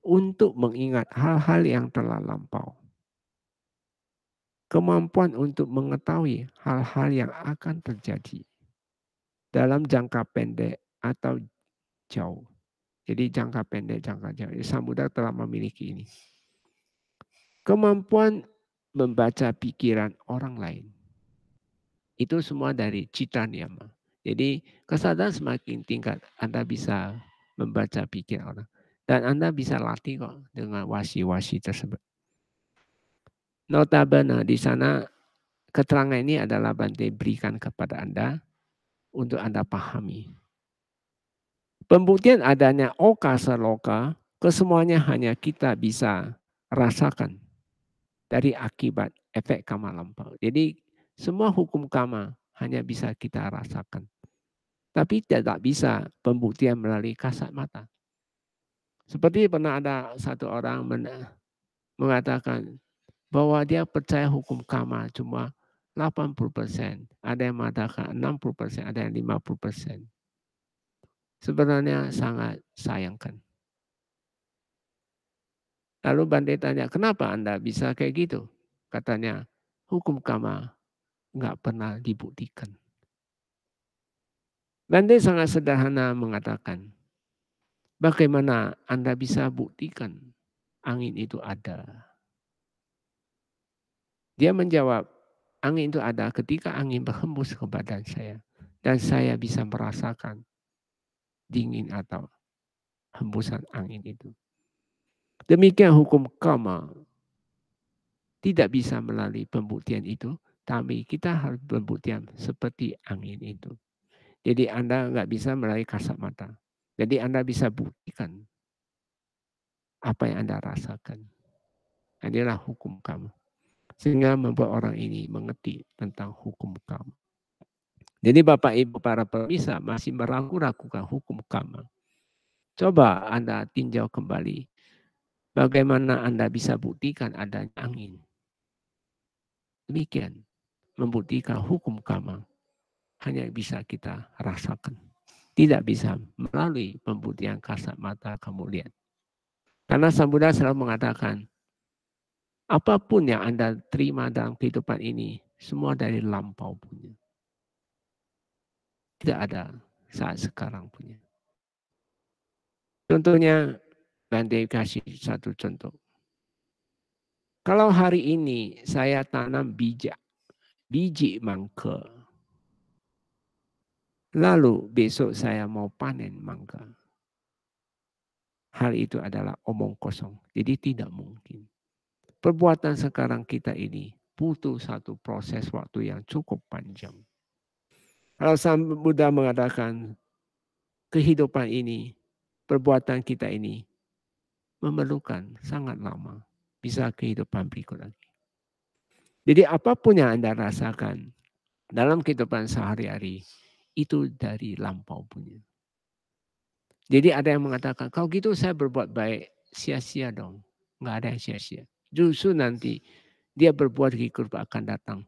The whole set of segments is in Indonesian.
untuk mengingat hal-hal yang telah lampau. Kemampuan untuk mengetahui hal-hal yang akan terjadi dalam jangka pendek atau jauh. Jadi jangka pendek, jangka jauh. Sang Buddha telah memiliki ini. Kemampuan membaca pikiran orang lain. Itu semua dari cita niyama. Jadi kesadaran semakin tingkat, Anda bisa membaca pikiran orang. Dan Anda bisa latih kok dengan wasi-wasi tersebut. Notabene di sana keterangan ini adalah Bante berikan kepada Anda untuk Anda pahami. Pembuktian adanya oka seloka, kesemuanya hanya kita bisa rasakan dari akibat efek karma lampau. Jadi semua hukum karma hanya bisa kita rasakan. Tapi tidak bisa pembuktian melalui kasat mata. Seperti pernah ada satu orang mengatakan bahwa dia percaya hukum karma cuma 80%. Ada yang mengatakan 60%, ada yang 50%. Sebenarnya sangat sayangkan. Lalu Bante tanya, kenapa Anda bisa kayak gitu? Katanya, hukum karma nggak pernah dibuktikan. Bante sangat sederhana mengatakan, bagaimana Anda bisa buktikan angin itu ada? Dia menjawab, angin itu ada ketika angin berhembus ke badan saya. Dan saya bisa merasakan dingin atau hembusan angin itu. Demikian hukum karma tidak bisa melalui pembuktian itu, tapi kita harus pembuktian seperti angin itu. Jadi Anda nggak bisa melalui kasat mata. Jadi Anda bisa buktikan apa yang Anda rasakan. Inilah hukum karma. Sehingga membuat orang ini mengerti tentang hukum karma. Jadi Bapak Ibu para pemirsa masih meragu-ragukan hukum karma. Coba Anda tinjau kembali. Bagaimana Anda bisa buktikan adanya angin. Demikian. Membuktikan hukum karma. Hanya bisa kita rasakan. Tidak bisa melalui pembuktian kasat mata kamu lihat. Karena Sang Buddha selalu mengatakan, apapun yang Anda terima dalam kehidupan ini, semua dari lampau punya. Tidak ada saat sekarang punya. Contohnya, Bante kasih satu contoh. Kalau hari ini saya tanam biji mangga. Lalu besok saya mau panen mangga. Hal itu adalah omong kosong. Jadi tidak mungkin. Perbuatan sekarang kita ini butuh satu proses waktu yang cukup panjang. Kalau Sang Buddha mengatakan kehidupan ini, perbuatan kita ini memerlukan sangat lama. Bisa kehidupan berikut lagi. Jadi apapun yang Anda rasakan dalam kehidupan sehari-hari, itu dari lampau punya. Jadi ada yang mengatakan, kalau gitu saya berbuat baik, sia-sia dong. Nggak ada yang sia-sia. Justru nanti dia berbuat ikut akan datang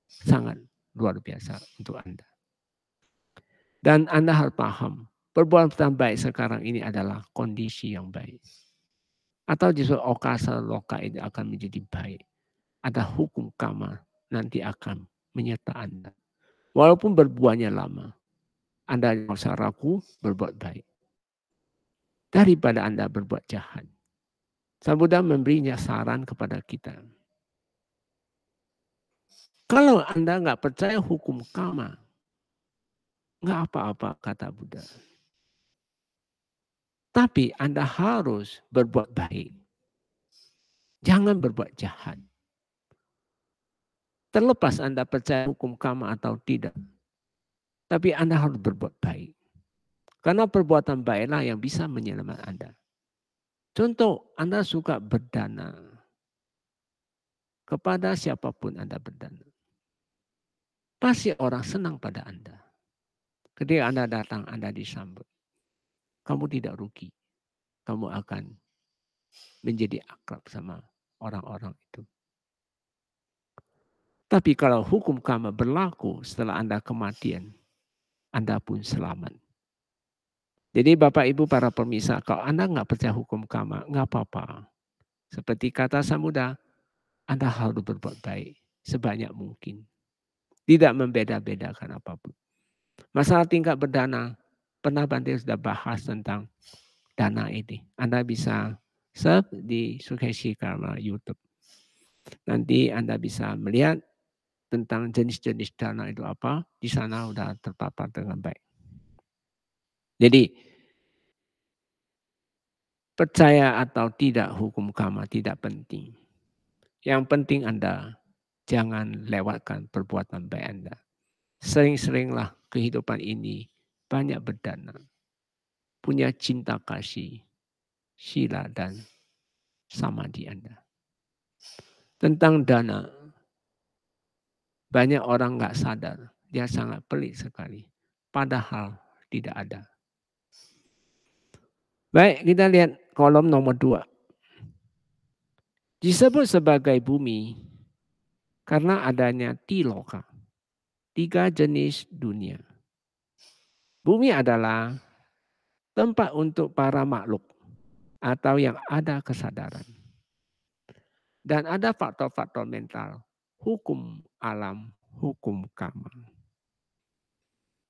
sangat luar biasa untuk Anda. Dan Anda harus paham, perbuatan baik sekarang ini adalah kondisi yang baik. Atau justru okasa loka ini akan menjadi baik. Ada hukum karma nanti akan menyertai Anda. Walaupun berbuahnya lama, Anda tidak usah ragu berbuat baik. Daripada Anda berbuat jahat. Sang Buddha memberinya saran kepada kita. Kalau Anda nggak percaya hukum karma, nggak apa-apa kata Buddha. Tapi Anda harus berbuat baik. Jangan berbuat jahat. Terlepas Anda percaya hukum karma atau tidak. Tapi Anda harus berbuat baik. Karena perbuatan baiklah yang bisa menyelamatkan Anda. Contoh, Anda suka berdana. Kepada siapapun Anda berdana. Pasti orang senang pada Anda. Ketika Anda datang, Anda disambut. Kamu tidak rugi. Kamu akan menjadi akrab sama orang-orang itu. Tapi kalau hukum karma berlaku setelah Anda kematian, Anda pun selamat. Jadi Bapak Ibu para pemirsa, kalau Anda nggak percaya hukum karma, nggak apa-apa. Seperti kata Samudra, Anda harus berbuat baik sebanyak mungkin. Tidak membeda-bedakan apapun. Masalah tingkat berdana, pernah Bante sudah bahas tentang dana ini. Anda bisa search di Sukesi Karma YouTube. Nanti Anda bisa melihat tentang jenis-jenis dana itu apa. Di sana sudah terpapar dengan baik. Jadi, percaya atau tidak hukum karma tidak penting. Yang penting Anda jangan lewatkan perbuatan baik Anda. Sering-seringlah kehidupan ini banyak berdana. Punya cinta kasih, sila dan samadhi Anda. Tentang dana, banyak orang nggak sadar. Dia sangat pelik sekali. Padahal tidak ada. Baik, kita lihat kolom nomor 2. Disebut sebagai bumi karena adanya tiloka. 3 jenis dunia. Bumi adalah tempat untuk para makhluk atau yang ada kesadaran. Dan ada faktor-faktor mental, hukum alam, hukum karma.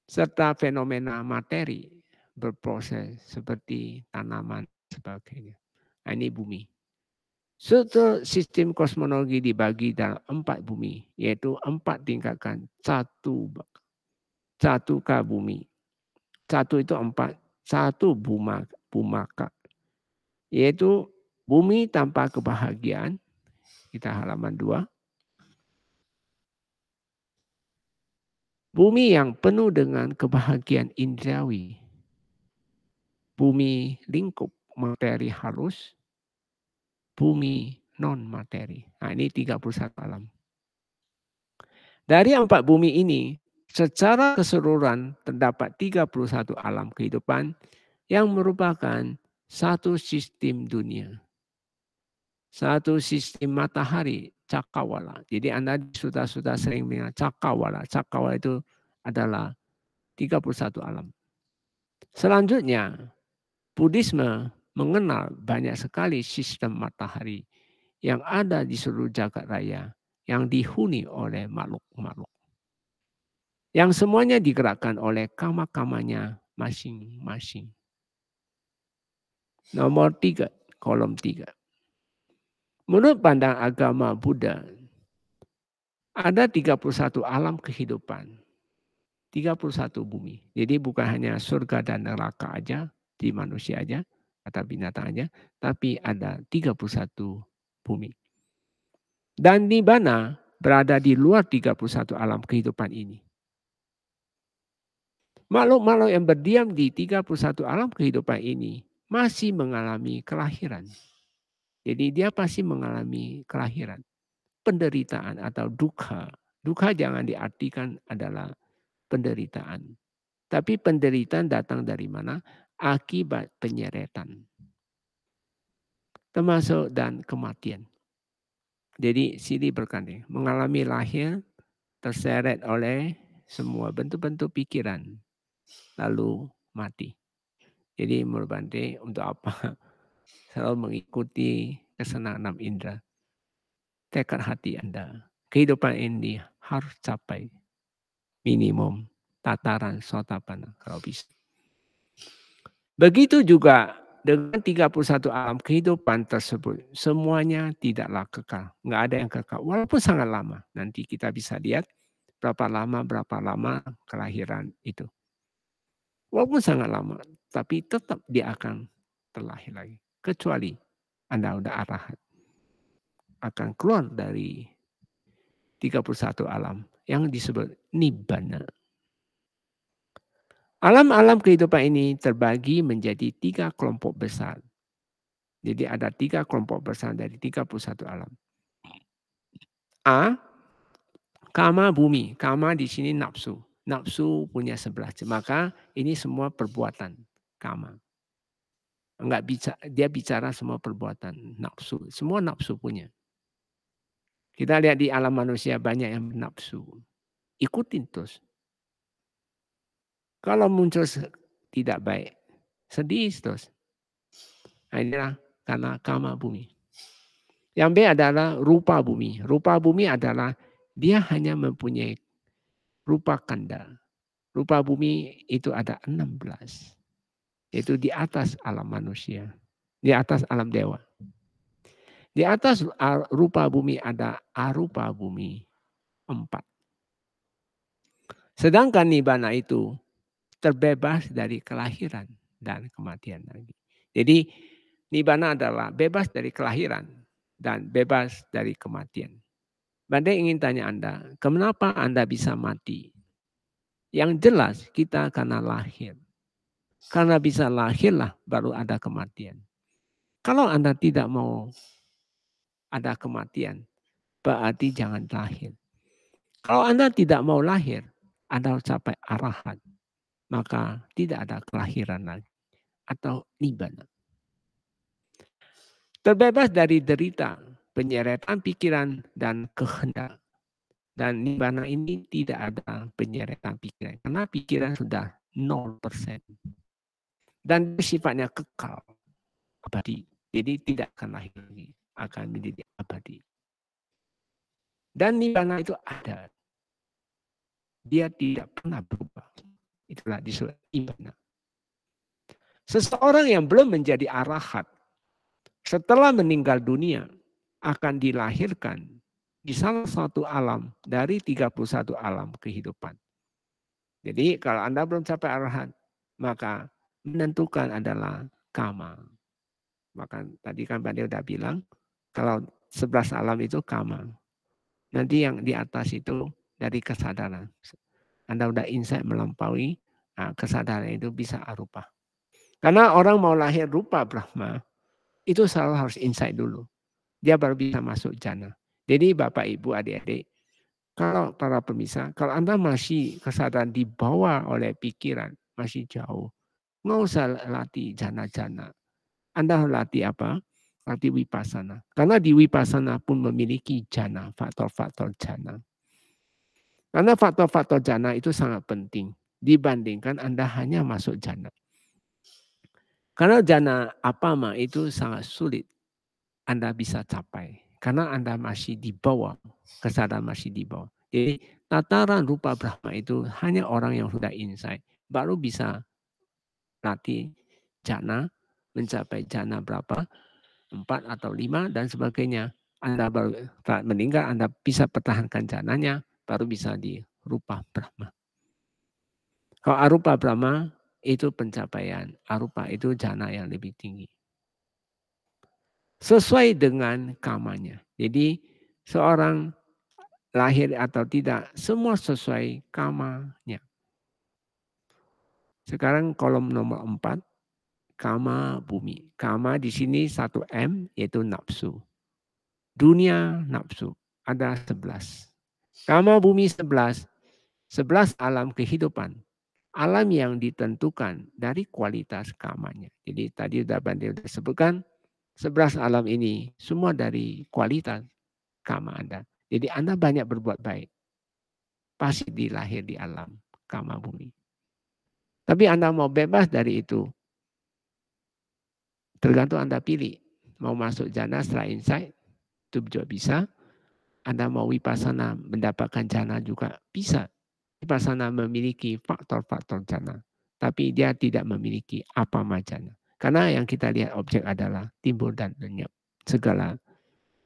Serta fenomena materi berproses seperti tanaman dan sebagainya. Nah, ini bumi. Suatu sistem kosmologi dibagi dalam 4 bumi, yaitu 4 tingkatan satu ka bumi. Satu itu 4, satu bumaka, yaitu bumi tanpa kebahagiaan. Kita halaman 2. Bumi yang penuh dengan kebahagiaan indrawi. Bumi lingkup materi halus. Bumi non-materi. Nah, ini 31 alam. Dari 4 bumi ini, secara keseluruhan terdapat 31 alam kehidupan yang merupakan satu sistem dunia. Satu sistem matahari, cakrawala. Jadi Anda sudah sering dengar cakrawala. Cakrawala itu adalah 31 alam. Selanjutnya, Buddhisme mengenal banyak sekali sistem matahari yang ada di seluruh jagat raya yang dihuni oleh makhluk-makhluk. Yang semuanya digerakkan oleh karma-karmanya masing-masing. Nomor 3, kolom 3. Menurut pandang agama Buddha, ada 31 alam kehidupan. 31 bumi. Jadi bukan hanya surga dan neraka aja, di manusia aja, atau binatang aja, tapi ada 31 bumi. Dan Nibbana berada di luar 31 alam kehidupan ini. Makhluk-makhluk yang berdiam di 31 alam kehidupan ini masih mengalami kelahiran. Jadi dia pasti mengalami kelahiran, penderitaan atau dukkha. Dukkha jangan diartikan adalah penderitaan. Tapi penderitaan datang dari mana? Akibat penyeretan. Termasuk dan kematian. Jadi silih berkanding. Mengalami lahir, terseret oleh semua bentuk-bentuk pikiran. Lalu mati. Jadi menurut Bante, untuk apa selalu mengikuti kesenangan 6 indera? Tekad hati Anda. Kehidupan ini harus capai minimum tataran sotapanna kalau bisa. Begitu juga dengan 31 alam kehidupan tersebut, semuanya tidaklah kekal. Nggak ada yang kekal, walaupun sangat lama. Nanti kita bisa lihat berapa lama kelahiran itu. Walaupun sangat lama, tapi tetap dia akan terlahir lagi. Kecuali Anda udah arahat. Akan keluar dari 31 alam yang disebut Nibbana. Alam-alam kehidupan ini terbagi menjadi 3 kelompok besar. Jadi ada 3 kelompok besar dari 31 alam. A, kama bumi. Kama di sini nafsu. Nafsu punya 11. Maka ini semua perbuatan kama. Enggak bicara, dia bicara semua perbuatan nafsu. Semua nafsu punya. Kita lihat di alam manusia banyak yang nafsu. Ikutin terus. Kalau muncul tidak baik, sedih terus. Nah, inilah karena kama bumi. Yang B adalah rupa bumi. Rupa bumi adalah dia hanya mempunyai rupa kanda. Rupa bumi itu ada 16. Yaitu di atas alam manusia. Di atas alam dewa. Di atas rupa bumi ada arupa bumi 4. Sedangkan nibbana itu terbebas dari kelahiran dan kematian lagi. Jadi nibbana adalah bebas dari kelahiran dan bebas dari kematian. Bante ingin tanya Anda, kenapa Anda bisa mati? Yang jelas kita karena lahir. Karena bisa lahirlah baru ada kematian. Kalau Anda tidak mau ada kematian, berarti jangan lahir. Kalau Anda tidak mau lahir, Anda capai arahat, maka tidak ada kelahiran lagi atau nibbana. Terbebas dari derita, penyeretan pikiran dan kehendak. Dan nibbana ini tidak ada penyeretan pikiran. Karena pikiran sudah 0%. Dan sifatnya kekal, abadi. Jadi tidak akan lahir lagi, akan menjadi abadi. Dan nibbana itu ada. Dia tidak pernah berubah. Itulah disebut nibbana. Seseorang yang belum menjadi arahat, setelah meninggal dunia, akan dilahirkan di salah satu alam dari 31 alam kehidupan. Jadi kalau Anda belum capai arahat, maka menentukan adalah kama. Maka tadi kan Bante udah bilang, kalau 11 alam itu kama. Nanti yang di atas itu dari kesadaran. Anda udah insight melampaui, nah kesadaran itu bisa arupa. Karena orang mau lahir rupa Brahma, itu selalu harus insight dulu. Dia baru bisa masuk jana. Jadi Bapak, Ibu, adik-adik, kalau para pemirsa, kalau Anda masih kesadaran dibawa oleh pikiran, masih jauh, nggak usah latih jana-jana. Anda latih apa? Latih wipasana. Karena di wipasana pun memiliki jana, faktor-faktor jana. Karena faktor-faktor jana itu sangat penting dibandingkan Anda hanya masuk jana. Karena jana apama itu sangat sulit Anda bisa capai. Karena Anda masih di bawah, kesadaran masih di bawah. Jadi tataran rupa Brahma itu hanya orang yang sudah insight. Baru bisa latih jana, mencapai jana berapa, 4 atau 5 dan sebagainya. Anda baru meninggal, Anda bisa pertahankan jananya, baru bisa di rupa Brahma. Kalau arupa Brahma itu pencapaian, arupa itu jana yang lebih tinggi. Sesuai dengan kamanya. Jadi seorang lahir atau tidak, semua sesuai kamanya. Sekarang kolom nomor 4, kama bumi. Kama di sini 1M yaitu nafsu. Dunia nafsu ada 11. Kama bumi 11. 11 alam kehidupan. Alam yang ditentukan dari kualitas kamanya. Jadi tadi sudah Bante sebutkan 11 alam ini semua dari kualitas kama Anda. Jadi Anda banyak berbuat baik. Pasti dilahir di alam kama bumi. Tapi Anda mau bebas dari itu. Tergantung Anda pilih. Mau masuk jana setelah insight, itu juga bisa. Anda mau wipasana mendapatkan jana juga bisa. Wipasana memiliki faktor-faktor jana. Tapi dia tidak memiliki apa jana. Karena yang kita lihat objek adalah timbul dan lenyap. Segala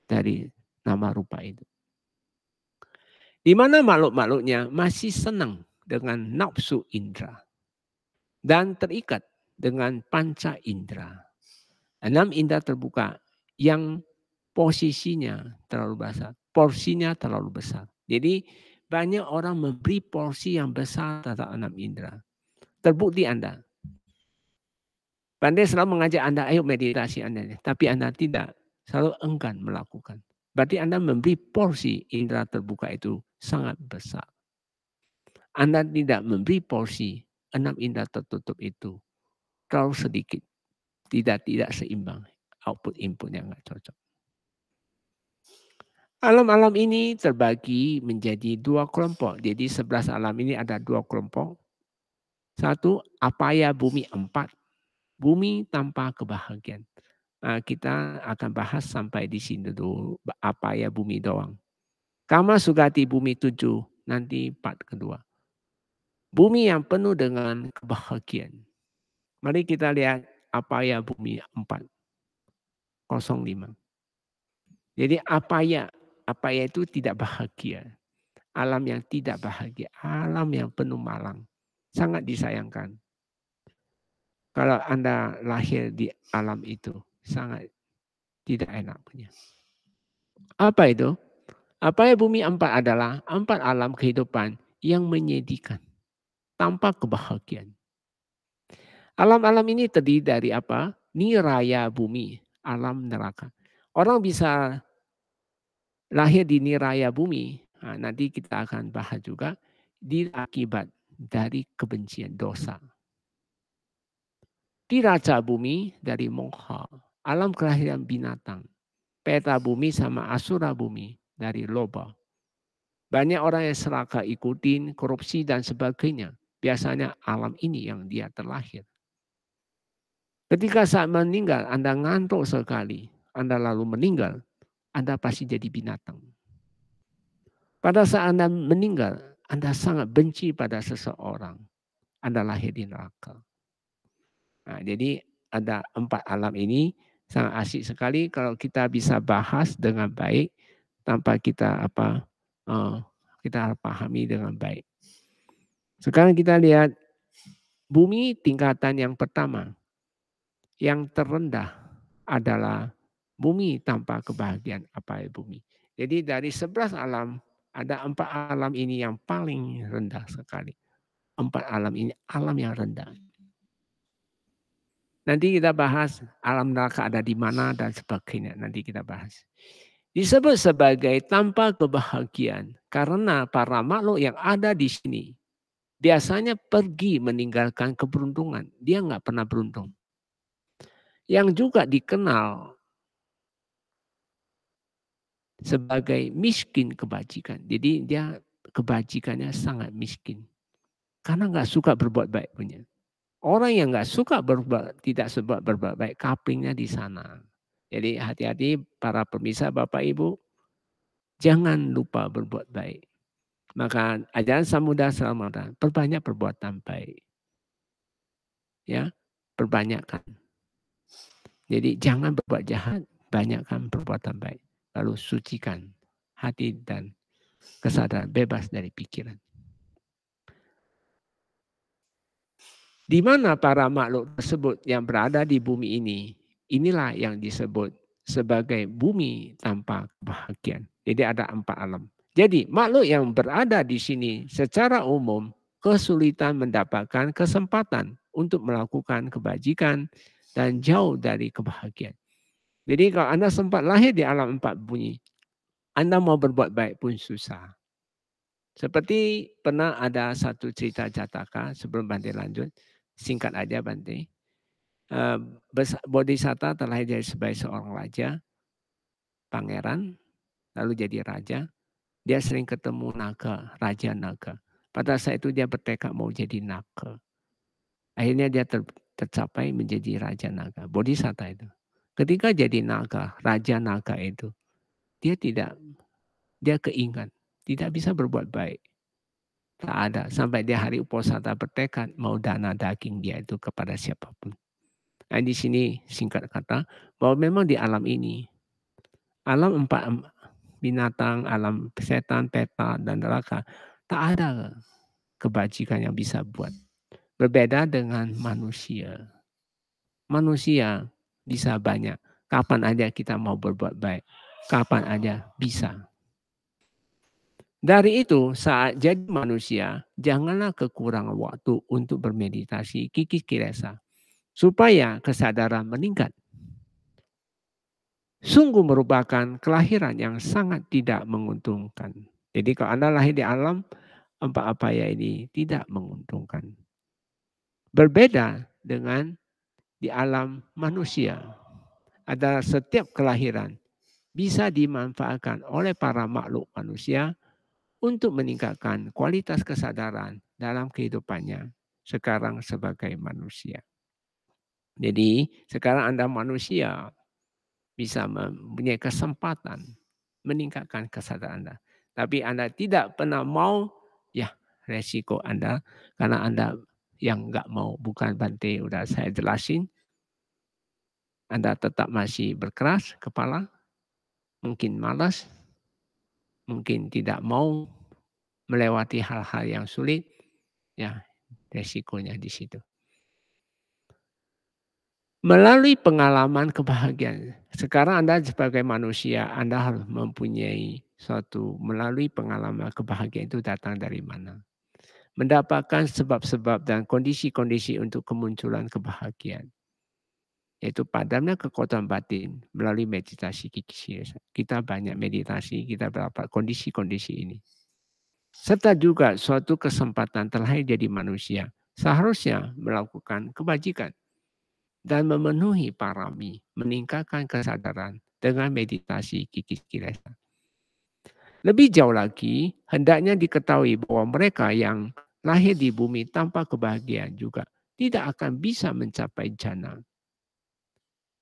dari nama rupa itu. Di mana makhluk-makhluknya masih senang dengan nafsu indra. Dan terikat dengan panca indra. 6 indra terbuka yang posisinya terlalu besar. Porsinya terlalu besar. Jadi banyak orang memberi porsi yang besar terhadap 6 indra. Terbukti Anda. Bante selalu mengajak Anda, ayo meditasi Anda. Tapi Anda tidak, selalu enggan melakukan. Berarti Anda memberi porsi indra terbuka itu sangat besar. Anda tidak memberi porsi 6 indra tertutup itu terlalu sedikit. Tidak seimbang. Output input yang nggak cocok. Alam-alam ini terbagi menjadi 2 kelompok. Jadi 11 alam ini ada 2 kelompok. 1, apaya bumi 4. Bumi tanpa kebahagiaan. Kita akan bahas sampai di sini dulu. Apa ya bumi doang. Kama sugati bumi 7, nanti part kedua. Bumi yang penuh dengan kebahagiaan. Mari kita lihat apa ya bumi 405. Jadi apa ya itu tidak bahagia. Alam yang tidak bahagia, alam yang penuh malang. Sangat disayangkan. Kalau Anda lahir di alam itu, sangat tidak enak punya. Apa itu? Apa ya bumi 4 adalah 4 alam kehidupan yang menyedihkan. Tanpa kebahagiaan. Alam-alam ini terdiri dari apa? Niraya bumi, alam neraka. Orang bisa lahir di niraya bumi, nanti kita akan bahas juga, akibat dari kebencian dosa. Tiraca bumi dari moha, alam kelahiran binatang. Peta bumi sama asura bumi dari loba. Banyak orang yang serakah ikutin korupsi dan sebagainya. Biasanya alam ini yang dia terlahir. Ketika saat meninggal, Anda ngantuk sekali. Anda lalu meninggal, Anda pasti jadi binatang. Pada saat Anda meninggal, Anda sangat benci pada seseorang. Anda lahir di neraka. Jadi ada 4 alam ini sangat asik sekali kalau kita bisa bahas dengan baik tanpa kita kita pahami dengan baik. Sekarang kita lihat bumi tingkatan yang pertama. Yang terendah adalah bumi tanpa kebahagiaan. Apa ya bumi? Jadi dari 11 alam, ada 4 alam ini yang paling rendah sekali. 4 alam ini alam yang rendah. Nanti kita bahas alam neraka ada di mana dan sebagainya. Nanti kita bahas. Disebut sebagai tanpa kebahagiaan karena para makhluk yang ada di sini biasanya pergi meninggalkan keberuntungan. Dia nggak pernah beruntung. Yang juga dikenal sebagai miskin kebajikan. Jadi dia kebajikannya sangat miskin. Karena nggak suka berbuat baik punya. Orang yang nggak suka tidak berbuat baik, kaplingnya di sana. Jadi hati-hati para pemirsa Bapak Ibu, jangan lupa berbuat baik. Maka ajaran Samudra Salamata, perbanyak perbuatan baik. Ya, perbanyakkan. Jadi jangan berbuat jahat, banyakkan perbuatan baik. Lalu sucikan hati dan kesadaran, bebas dari pikiran. Di mana para makhluk tersebut yang berada di bumi ini, inilah yang disebut sebagai bumi tanpa kebahagiaan. Jadi ada 4 alam. Jadi makhluk yang berada di sini secara umum kesulitan mendapatkan kesempatan untuk melakukan kebajikan dan jauh dari kebahagiaan. Jadi kalau Anda sempat lahir di alam 4 bumi, Anda mau berbuat baik pun susah. Seperti pernah ada satu cerita Jataka sebelum Bante lanjut. Singkat aja Bante. Bodhisatta terlahir sebagai seorang raja, pangeran, lalu jadi raja. Dia sering ketemu naga, raja naga. Pada saat itu dia bertekad mau jadi naga. Akhirnya dia tercapai menjadi raja naga. Bodhisatta itu. Ketika jadi naga, raja naga itu, dia keingat, tidak bisa berbuat baik. Tak ada. Sampai dia hari uposatha bertekad mau dana daging dia itu kepada siapapun. Nah, di sini singkat kata bahwa memang di alam ini, alam 4 binatang, alam setan, peta, dan neraka, tak ada kebajikan yang bisa buat. Berbeda dengan manusia. Manusia bisa banyak. Kapan aja kita mau berbuat baik. Kapan aja bisa. Dari itu saat jadi manusia, janganlah kekurangan waktu untuk bermeditasi kikis kilesa. Supaya kesadaran meningkat. Sungguh merupakan kelahiran yang sangat tidak menguntungkan. Jadi kalau Anda lahir di alam, apa ya ini tidak menguntungkan. Berbeda dengan di alam manusia. Ada setiap kelahiran bisa dimanfaatkan oleh para makhluk manusia untuk meningkatkan kualitas kesadaran dalam kehidupannya sekarang sebagai manusia. Jadi sekarang Anda manusia bisa mempunyai kesempatan meningkatkan kesadaran Anda. Tapi Anda tidak pernah mau, ya resiko Anda karena Anda yang nggak mau, bukan Bante udah saya jelasin. Anda tetap masih berkeras kepala, mungkin malas, mungkin tidak mau melewati hal-hal yang sulit, ya resikonya di situ. Melalui pengalaman kebahagiaan. Sekarang Anda sebagai manusia, Anda harus mempunyai melalui pengalaman kebahagiaan itu datang dari mana. Mendapatkan sebab-sebab dan kondisi-kondisi untuk kemunculan kebahagiaan. Yaitu padamnya kekuatan batin melalui meditasi kikisi. Kita banyak meditasi, kita dapat kondisi-kondisi ini. Serta juga suatu kesempatan terlahir jadi manusia. Seharusnya melakukan kebajikan dan memenuhi parami, meningkatkan kesadaran dengan meditasi kikis kilesa. Lebih jauh lagi, hendaknya diketahui bahwa mereka yang lahir di bumi tanpa kebahagiaan juga tidak akan bisa mencapai jana,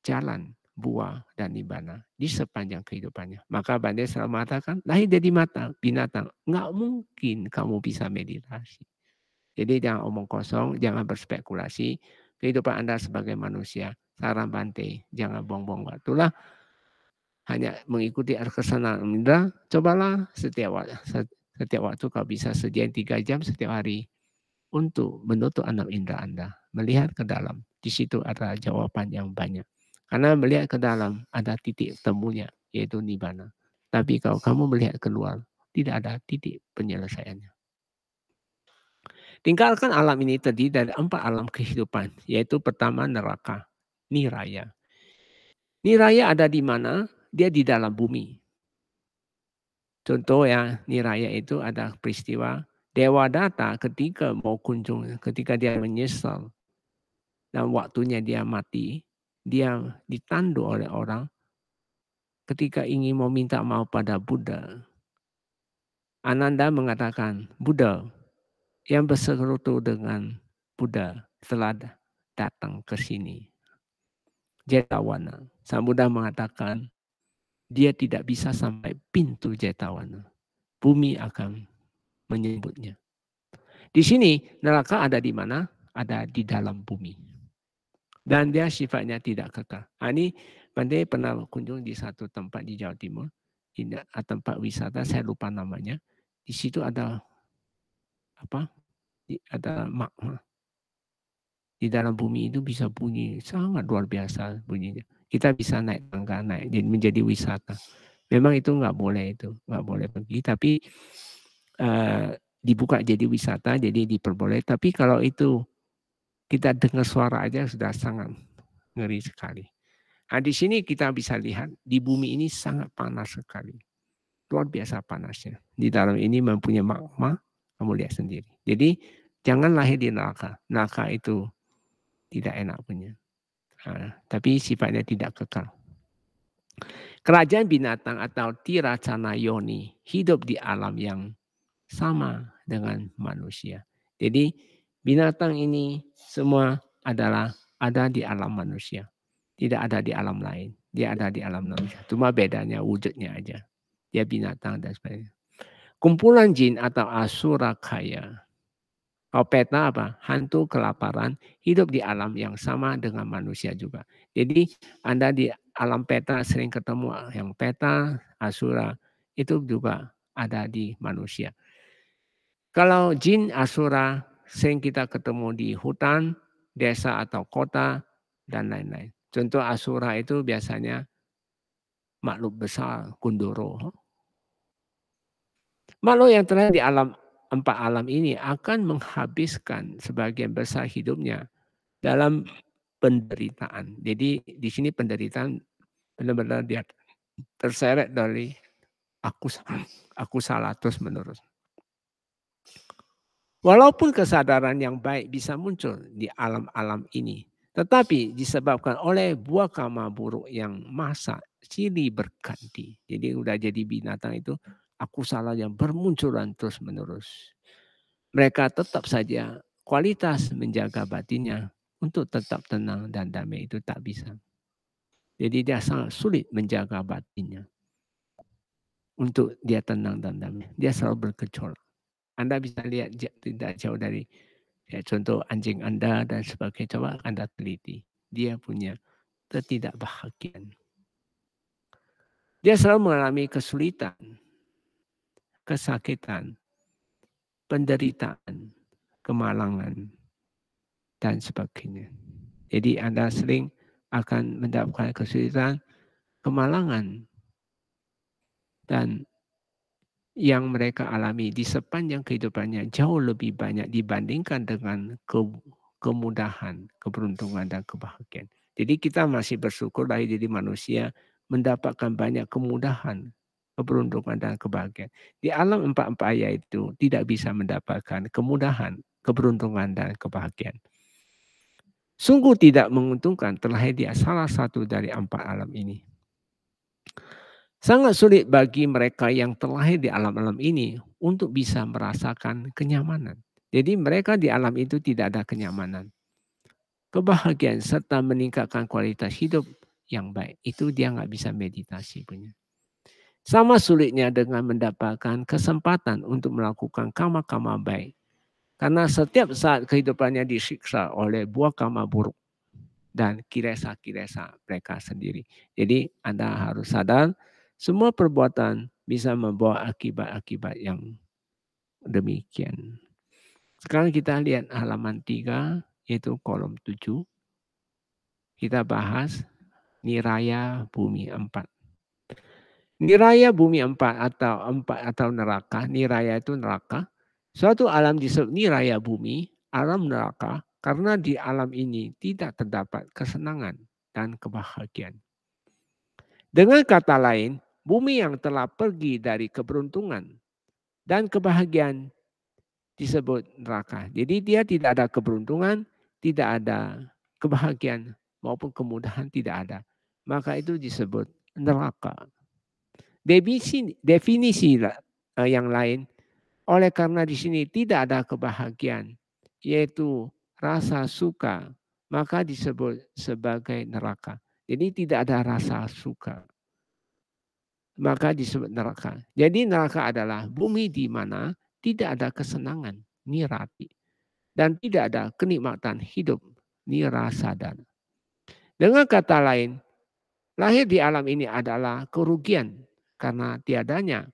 jalan, buah, dan nibbana di sepanjang kehidupannya. Maka Bante selalu mengatakan, lahir dari binatang, nggak mungkin kamu bisa meditasi. Jadi jangan omong kosong, jangan berspekulasi. Kehidupan Anda sebagai manusia, saran Bante, jangan buang-buang waktu lah. Hanya mengikuti kesenangan indera, cobalah setiap waktu kau bisa sediain 3 jam setiap hari untuk menutup 6 indera Anda. Melihat ke dalam, di situ ada jawaban yang banyak. Karena melihat ke dalam ada titik temunya, yaitu nibbana. Tapi kalau kamu melihat keluar, tidak ada titik penyelesaiannya. Tinggalkan alam ini terdiri dari 4 alam kehidupan, yaitu pertama neraka, niraya. Niraya ada di mana? Dia di dalam bumi. Contoh ya, niraya itu ada peristiwa Dewa Data ketika mau kunjung, ketika dia menyesal dan waktunya dia mati, dia ditandu oleh orang ketika ingin mau minta maaf pada Buddha. Ananda mengatakan, Buddha yang bersekutu dengan Buddha telah datang ke sini. Jetawana. Sang Buddha mengatakan dia tidak bisa sampai pintu Jetawana. Bumi akan menyebutnya. Di sini neraka ada di mana? Ada di dalam bumi. Dan dia sifatnya tidak kekal. Ini Bante pernah kunjung di satu tempat di Jawa Timur. Di tempat wisata, saya lupa namanya. Di situ ada apa? Ada magma. Di dalam bumi itu bisa bunyi sangat luar biasa bunyinya. Kita bisa naik tangga, naik menjadi wisata. Memang itu nggak boleh pergi. Tapi dibuka jadi wisata, jadi diperboleh. Tapi kalau itu kita dengar suara aja sudah sangat ngeri sekali. Nah, di sini kita bisa lihat di bumi ini sangat panas sekali, luar biasa panasnya. Di dalam ini mempunyai magma, kamu lihat sendiri. Jadi jangan lahir di neraka. Neraka itu tidak enak punya. Tapi sifatnya tidak kekal. Kerajaan binatang atau tiracana yoni hidup di alam yang sama dengan manusia. Jadi binatang ini semua ada di alam manusia. Tidak ada di alam lain. Dia ada di alam manusia. Cuma bedanya wujudnya aja. Dia binatang dan sebagainya. Kumpulan jin atau asura kaya. Kalau peta apa? Hantu kelaparan hidup di alam yang sama dengan manusia juga. Jadi Anda di alam peta sering ketemu yang peta, asura itu juga ada di manusia. Kalau jin asura sering kita ketemu di hutan, desa atau kota dan lain-lain. Contoh asura itu biasanya makhluk besar, Kundoro. Makhluk yang terlahir di alam 4 alam ini akan menghabiskan sebagian besar hidupnya dalam penderitaan. Jadi di sini penderitaan benar-benar dia terseret dari aku salah terus menerus. Walaupun kesadaran yang baik bisa muncul di alam-alam ini, tetapi disebabkan oleh buah karma buruk yang masa silih berganti. Jadi udah jadi binatang itu aku salah yang bermunculan terus menerus. Mereka tetap saja kualitas menjaga batinnya untuk tetap tenang dan damai itu tak bisa. Jadi dia sangat sulit menjaga batinnya untuk dia tenang dan damai. Dia selalu bergejolak. Anda bisa lihat tidak jauh dari contoh anjing Anda dan sebagainya. Coba Anda teliti. Dia punya ketidakbahagiaan. Dia selalu mengalami kesulitan, kesakitan, penderitaan, kemalangan, dan sebagainya. Jadi Anda sering akan mendapatkan kesulitan, kemalangan, dan yang mereka alami di sepanjang kehidupannya jauh lebih banyak dibandingkan dengan kemudahan, keberuntungan, dan kebahagiaan. Jadi kita masih bersyukur lahir jadi manusia mendapatkan banyak kemudahan, keberuntungan, dan kebahagiaan. Di alam empat-empat ayat itu tidak bisa mendapatkan kemudahan, keberuntungan, dan kebahagiaan. Sungguh tidak menguntungkan terlahir di salah satu dari empat alam ini. Sangat sulit bagi mereka yang terlahir di alam-alam ini untuk bisa merasakan kenyamanan. Jadi mereka di alam itu tidak ada kenyamanan. Kebahagiaan serta meningkatkan kualitas hidup yang baik. Itu dia nggak bisa meditasi punya. Sama sulitnya dengan mendapatkan kesempatan untuk melakukan karma-karma baik. Karena setiap saat kehidupannya disiksa oleh buah karma buruk dan kiresa-kiresa mereka sendiri. Jadi Anda harus sadar semua perbuatan bisa membawa akibat-akibat yang demikian. Sekarang kita lihat halaman 3 yaitu kolom 7. Kita bahas niraya bumi 4. Niraya bumi 4 atau neraka, niraya itu neraka. Suatu alam disebut niraya bumi, alam neraka, karena di alam ini tidak terdapat kesenangan dan kebahagiaan. Dengan kata lain, bumi yang telah pergi dari keberuntungan dan kebahagiaan disebut neraka. Jadi dia tidak ada keberuntungan, tidak ada kebahagiaan maupun kemudahan tidak ada. Maka itu disebut neraka. Definisi yang lain, oleh karena di sini tidak ada kebahagiaan, yaitu rasa suka, maka disebut sebagai neraka. Jadi tidak ada rasa suka, maka disebut neraka. Jadi neraka adalah bumi di mana tidak ada kesenangan, nirati, dan tidak ada kenikmatan hidup, nirasadana. Dengan kata lain, lahir di alam ini adalah kerugian karena tiadanya.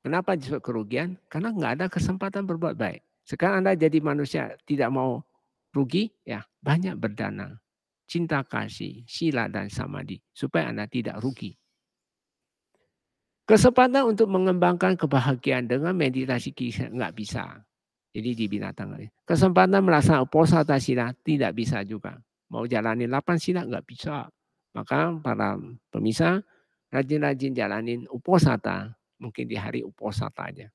Kenapa disebut kerugian? Karena nggak ada kesempatan berbuat baik. Sekarang Anda jadi manusia tidak mau rugi, ya banyak berdana. Cinta kasih, sila dan samadhi. Supaya Anda tidak rugi. Kesempatan untuk mengembangkan kebahagiaan dengan meditasi kisah nggak bisa. Jadi di binatang. Kesempatan melaksanakan uposatha sila tidak bisa juga. Mau jalani 8 sila nggak bisa. Maka para pemirsa rajin-rajin jalanin uposatha. Mungkin di hari uposatha aja.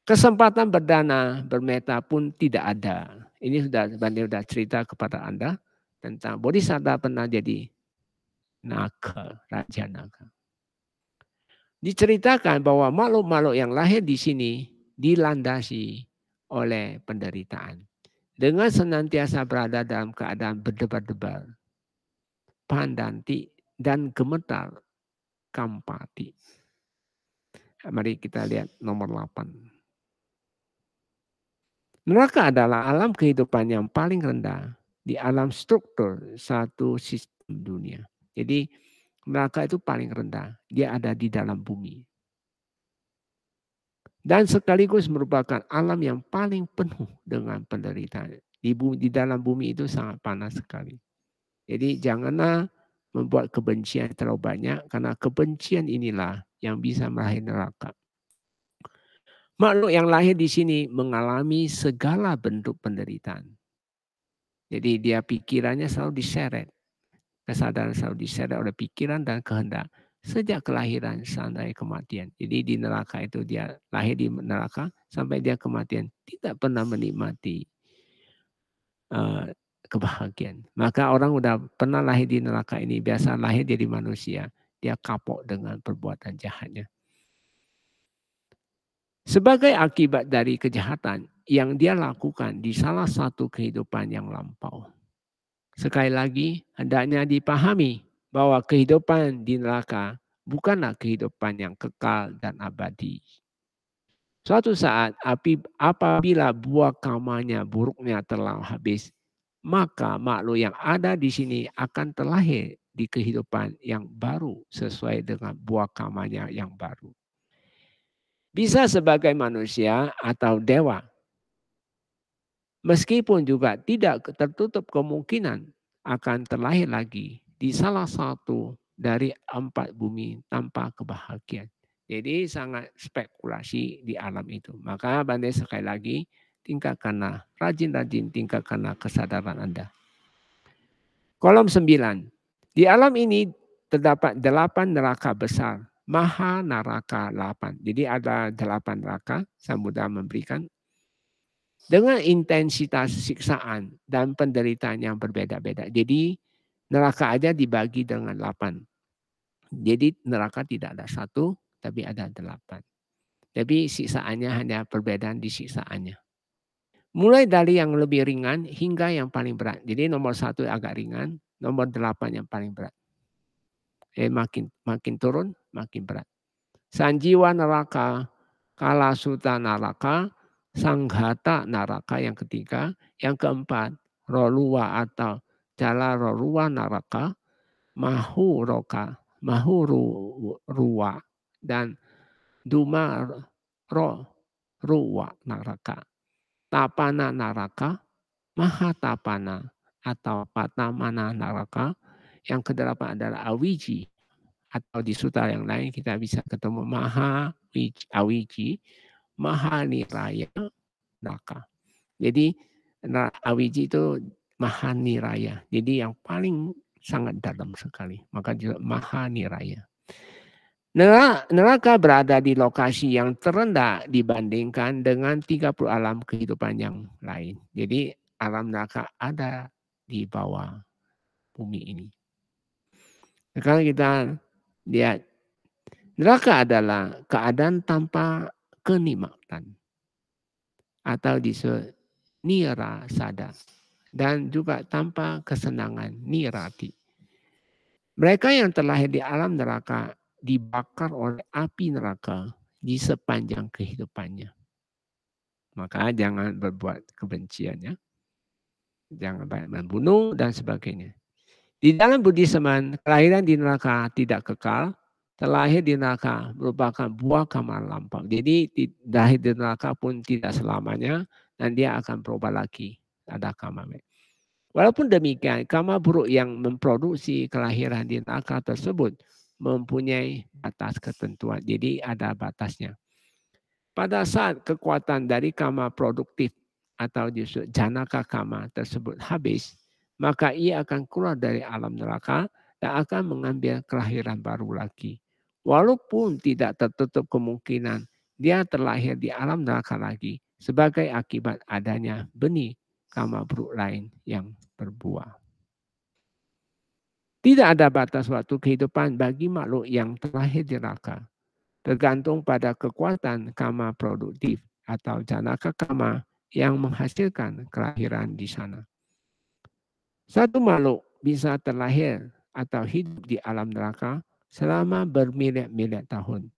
Kesempatan berdana, bermeta pun tidak ada. Ini sudah cerita kepada Anda tentang Bodhisattva pernah jadi naga, raja naga. Diceritakan bahwa makhluk-makhluk yang lahir di sini dilandasi oleh penderitaan. Dengan senantiasa berada dalam keadaan berdebar-debar, pandanti, dan gemetar, kampati. Mari kita lihat nomor 8. Neraka adalah alam kehidupan yang paling rendah di alam struktur satu sistem dunia. Jadi neraka itu paling rendah. Dia ada di dalam bumi. Dan sekaligus merupakan alam yang paling penuh dengan penderitaan. Di dalam bumi itu sangat panas sekali. Jadi janganlah membuat kebencian terlalu banyak. Karena kebencian inilah yang bisa melahirkan neraka. Makhluk yang lahir di sini mengalami segala bentuk penderitaan. Jadi dia pikirannya selalu diseret. Kesadaran selalu diseret oleh pikiran dan kehendak. Sejak kelahiran sampai kematian. Jadi di neraka itu dia lahir di neraka sampai dia kematian. Tidak pernah menikmati kebahagiaan. Maka orang udah pernah lahir di neraka ini. Biasa lahir jadi manusia. Dia kapok dengan perbuatan jahatnya. Sebagai akibat dari kejahatan, yang dia lakukan di salah satu kehidupan yang lampau. Sekali lagi, hendaknya dipahami bahwa kehidupan di neraka bukanlah kehidupan yang kekal dan abadi. Suatu saat apabila buah kamarnya buruknya telah habis, maka makhluk yang ada di sini akan terlahir di kehidupan yang baru sesuai dengan buah kamarnya yang baru. Bisa sebagai manusia atau dewa. Meskipun juga tidak tertutup kemungkinan akan terlahir lagi di salah satu dari 4 bumi tanpa kebahagiaan. Jadi sangat spekulasi di alam itu. Maka Bante sekali lagi tingkatkanlah, rajin-rajin tingkatkanlah kesadaran Anda. Kolom 9. Di alam ini terdapat 8 neraka besar. Maha Naraka 8. Jadi ada 8 neraka. Saya mudah memberikan. Dengan intensitas siksaan dan penderitaan yang berbeda-beda. Jadi neraka aja dibagi dengan 8. Jadi neraka tidak ada 1, tapi ada 8. Tapi siksaannya hanya perbedaan di siksaannya. Mulai dari yang lebih ringan hingga yang paling berat. Jadi nomor 1 agak ringan, nomor 8 yang paling berat. Makin turun, makin berat. Sanjiwa neraka, Kalasuta neraka, Sanghata neraka yang ketiga. Yang keempat, Roluwa atau Jala Roluwa neraka, Mahuruwa, dan Duma Ruwa neraka. Tapana neraka, Mahatapana atau Patamana neraka. Yang kedelapan adalah Awiji. Atau di sutra yang lain kita bisa ketemu Awiji, Mahaniraya neraka. Jadi Awiji itu Mahaniraya. Jadi yang paling sangat dalam sekali. Maka juga Mahaniraya. Neraka berada di lokasi yang terendah dibandingkan dengan 30 alam kehidupan yang lain. Jadi alam neraka ada di bawah bumi ini. Sekarang kita lihat. Neraka adalah keadaan tanpa kenikmatan. Atau disebut nira sada. Dan juga tanpa kesenangan, nirati. Mereka yang terlahir di alam neraka dibakar oleh api neraka di sepanjang kehidupannya. Maka jangan berbuat kebenciannya. Jangan banyak membunuh dan sebagainya. Di dalam Buddhisme, kelahiran di neraka tidak kekal. Terlahir di neraka merupakan buah kamar lampau. Jadi lahir di neraka pun tidak selamanya. Dan dia akan berubah lagi. Ada kamar. Walaupun demikian, karma buruk yang memproduksi kelahiran di neraka tersebut mempunyai batas ketentuan. Jadi ada batasnya. Pada saat kekuatan dari karma produktif atau justru janaka karma tersebut habis, maka ia akan keluar dari alam neraka dan akan mengambil kelahiran baru lagi. Walaupun tidak tertutup kemungkinan dia terlahir di alam neraka lagi sebagai akibat adanya benih karma buruk lain yang berbuah. Tidak ada batas waktu kehidupan bagi makhluk yang terlahir di neraka. Tergantung pada kekuatan karma produktif atau janaka karma yang menghasilkan kelahiran di sana. Satu makhluk bisa terlahir atau hidup di alam neraka selama bermiliar-miliar tahun.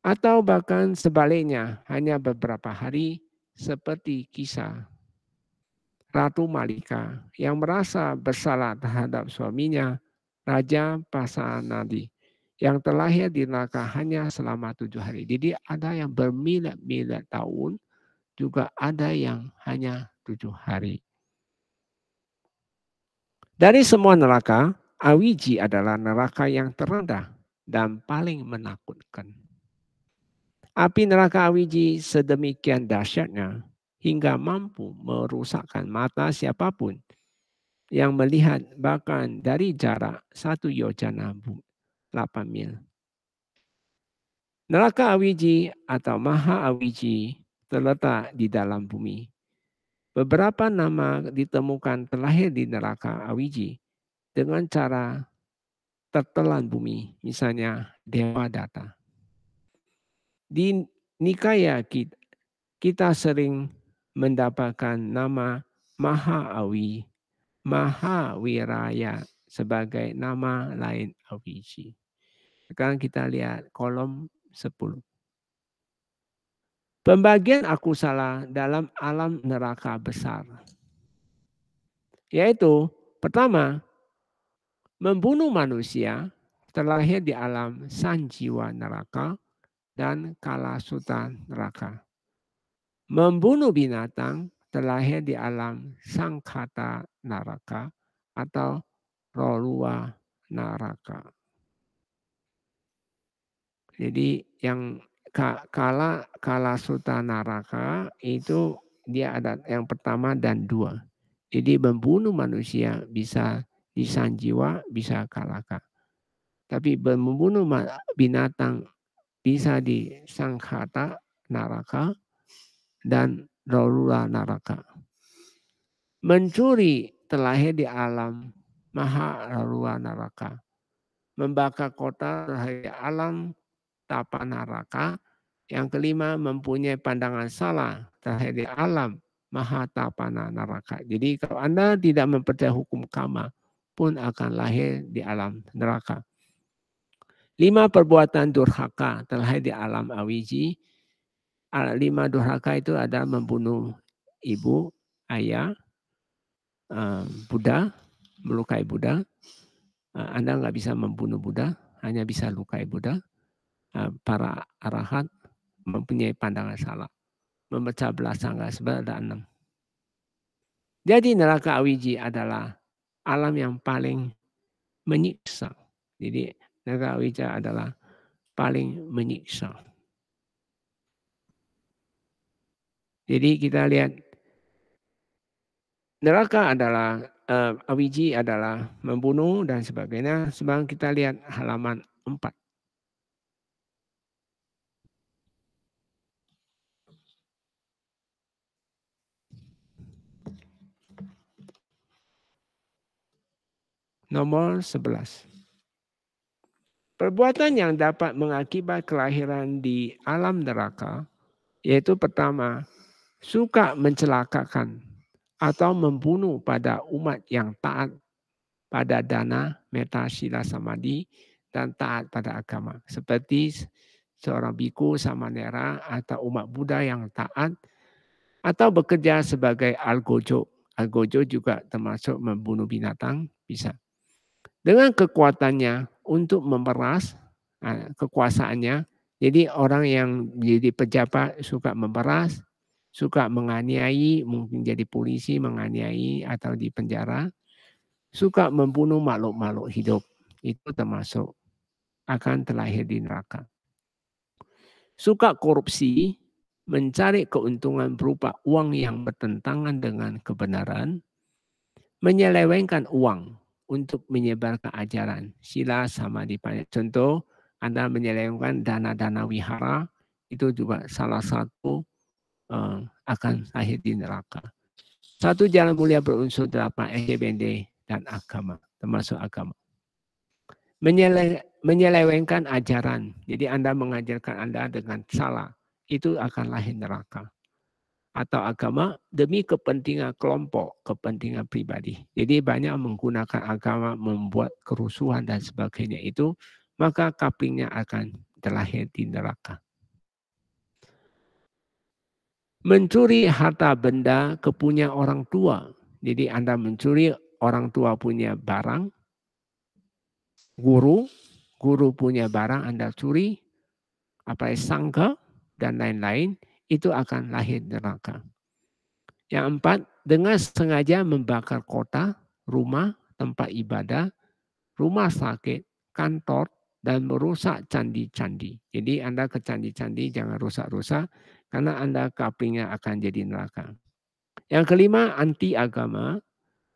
Atau bahkan sebaliknya hanya beberapa hari seperti kisah Ratu Malika yang merasa bersalah terhadap suaminya, Raja Pasanadi, yang terlahir di neraka hanya selama 7 hari. Jadi ada yang bermiliar-miliar tahun, juga ada yang hanya 7 hari. Dari semua neraka, Awiji adalah neraka yang terendah dan paling menakutkan. Api neraka Awiji sedemikian dahsyatnya hingga mampu merusakkan mata siapapun yang melihat bahkan dari jarak 1 yojana 8 mil. Neraka Awiji atau Maha Awiji terletak di dalam bumi. Beberapa nama ditemukan terlahir di neraka Awiji dengan cara tertelan bumi, misalnya Dewa Data. Di Nikaya kita sering mendapatkan nama Maha-Awi, Maha-Wiraya sebagai nama lain Awiji. Sekarang kita lihat kolom 10. Pembagian akusala dalam alam neraka besar. Yaitu pertama, membunuh manusia terlahir di alam sanjiwa neraka dan kalasuta neraka. Membunuh binatang terlahir di alam sangkata neraka atau rolua neraka. Jadi yang kalasuta neraka itu dia ada yang pertama dan dua. Jadi membunuh manusia bisa disanjiwa, bisa kalaka. Tapi membunuh binatang bisa di sangkata neraka dan rolula neraka. Mencuri terlahir di alam maha rolula neraka. Membakar kota terlahir di alam tapa neraka. Yang kelima mempunyai pandangan salah terlahir di alam maha tapana neraka. Jadi kalau Anda tidak mempercayai hukum karma pun akan lahir di alam neraka. 5 perbuatan durhaka terlahir di alam awiji. 5 durhaka itu ada membunuh ibu, ayah, Buddha, melukai Buddha. Anda nggak bisa membunuh Buddha, hanya bisa lukai Buddha. Para arahat mempunyai pandangan salah. Memecah belah sangga sebenarnya ada 6. Jadi neraka awiji adalah alam yang paling menyiksa. Jadi neraka awiji adalah paling menyiksa. Jadi kita lihat neraka adalah awiji adalah membunuh dan sebagainya. Sebab kita lihat halaman 4. Nomor 11. Perbuatan yang dapat mengakibat kelahiran di alam neraka, yaitu pertama, suka mencelakakan atau membunuh pada umat yang taat pada dana, meta, sila, samadhi, dan taat pada agama. Seperti seorang biku, samanera, atau umat Buddha yang taat, atau bekerja sebagai algojo. Algojo juga termasuk membunuh binatang, bisa. Dengan kekuatannya untuk memeras kekuasaannya, jadi orang yang menjadi pejabat suka memeras, suka menganiayai, mungkin jadi polisi menganiayai atau di penjara, suka membunuh makhluk-makhluk hidup, itu termasuk akan terlahir di neraka. Suka korupsi, mencari keuntungan berupa uang yang bertentangan dengan kebenaran, menyelewengkan uang untuk menyebarkan ajaran sila samadhi panya. Contoh, Anda menyelewengkan dana-dana wihara, itu juga salah satu akan lahir di neraka. Satu jalan mulia berunsur 8 SJBD dan agama, termasuk agama. Menyelewengkan ajaran, jadi Anda mengajarkan Anda dengan salah, itu akan lahir neraka. Atau agama demi kepentingan kelompok, kepentingan pribadi. Jadi banyak menggunakan agama membuat kerusuhan dan sebagainya itu, maka couplingnya akan terlahir di neraka. Mencuri harta benda kepunya orang tua. Jadi Anda mencuri orang tua punya barang, guru punya barang Anda curi, apa sangka dan lain-lain, itu akan lahir neraka. Yang 4, dengan sengaja membakar kota, rumah, tempat ibadah, rumah sakit, kantor, dan merusak candi-candi. Jadi Anda ke candi-candi jangan rusak-rusak, karena Anda couplingnya akan jadi neraka. Yang kelima, anti agama,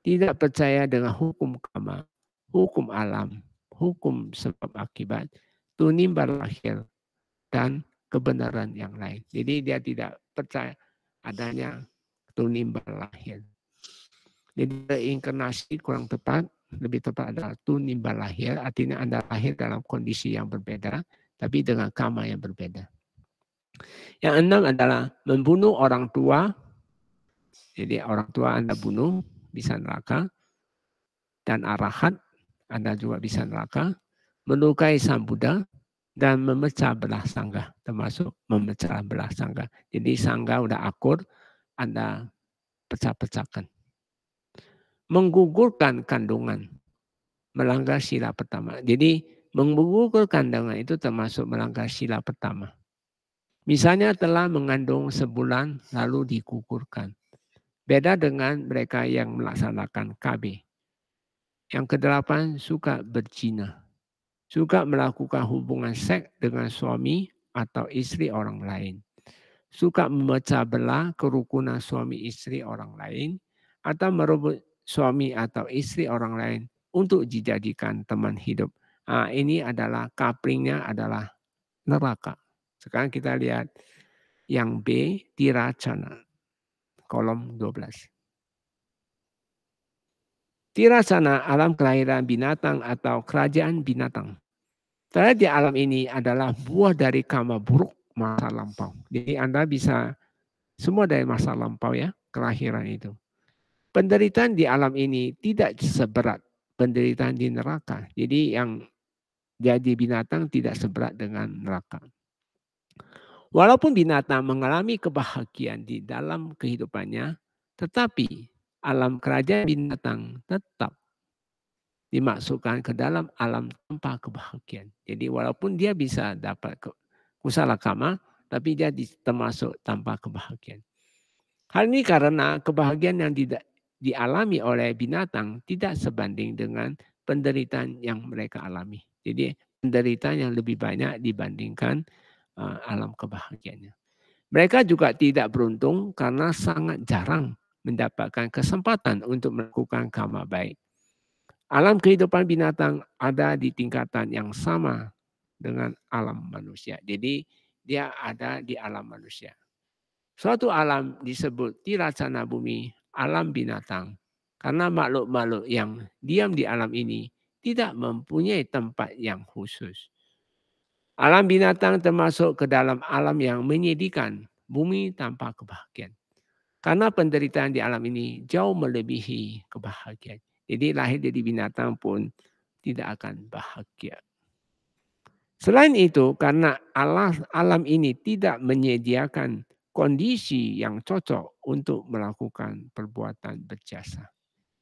tidak percaya dengan hukum karma, hukum alam, hukum sebab akibat, tunimbal lahir, dan kebenaran yang lain. Jadi dia tidak percaya adanya tunimbal lahir. Jadi reinkarnasi kurang tepat, lebih tepat adalah tunimbal lahir, artinya Anda lahir dalam kondisi yang berbeda, tapi dengan karma yang berbeda. Yang enam adalah membunuh orang tua. Jadi orang tua Anda bunuh bisa neraka. Dan arahat Anda juga bisa neraka. Melukai sang Buddha dan memecah belah sangga, termasuk memecah belah sangga. Jadi sangga udah akur, Anda pecah-pecahkan. Menggugurkan kandungan, melanggar sila pertama. Jadi menggugurkan kandungan itu termasuk melanggar sila pertama. Misalnya telah mengandung sebulan lalu digugurkan. Beda dengan mereka yang melaksanakan KB. Yang kedelapan, suka berzina. Suka melakukan hubungan seks dengan suami atau istri orang lain. Suka memecah belah kerukunan suami istri orang lain. Atau merebut suami atau istri orang lain untuk dijadikan teman hidup. Nah, ini adalah couplingnya adalah neraka. Sekarang kita lihat yang B, tiracana, kolom 12. Tiracana, alam kelahiran binatang atau kerajaan binatang. Karena di alam ini adalah buah dari karma buruk masa lampau. Jadi Anda bisa semua dari masa lampau ya, kelahiran itu. Penderitaan di alam ini tidak seberat penderitaan di neraka. Jadi yang jadi binatang tidak seberat dengan neraka. Walaupun binatang mengalami kebahagiaan di dalam kehidupannya, tetapi alam kerajaan binatang tetap dimasukkan ke dalam alam tanpa kebahagiaan. Jadi walaupun dia bisa dapat kusala kama, tapi dia termasuk tanpa kebahagiaan. Hal ini karena kebahagiaan yang dialami oleh binatang tidak sebanding dengan penderitaan yang mereka alami. Jadi penderitaan yang lebih banyak dibandingkan alam kebahagiaannya. Mereka juga tidak beruntung karena sangat jarang mendapatkan kesempatan untuk melakukan karma baik. Alam kehidupan binatang ada di tingkatan yang sama dengan alam manusia. Jadi dia ada di alam manusia. Suatu alam disebut tiracana bumi, alam binatang. Karena makhluk-makhluk yang diam di alam ini tidak mempunyai tempat yang khusus. Alam binatang termasuk ke dalam alam yang menyedihkan, bumi tanpa kebahagiaan. Karena penderitaan di alam ini jauh melebihi kebahagiaan. Jadi lahir jadi binatang pun tidak akan bahagia. Selain itu, karena alam ini tidak menyediakan kondisi yang cocok untuk melakukan perbuatan berjasa.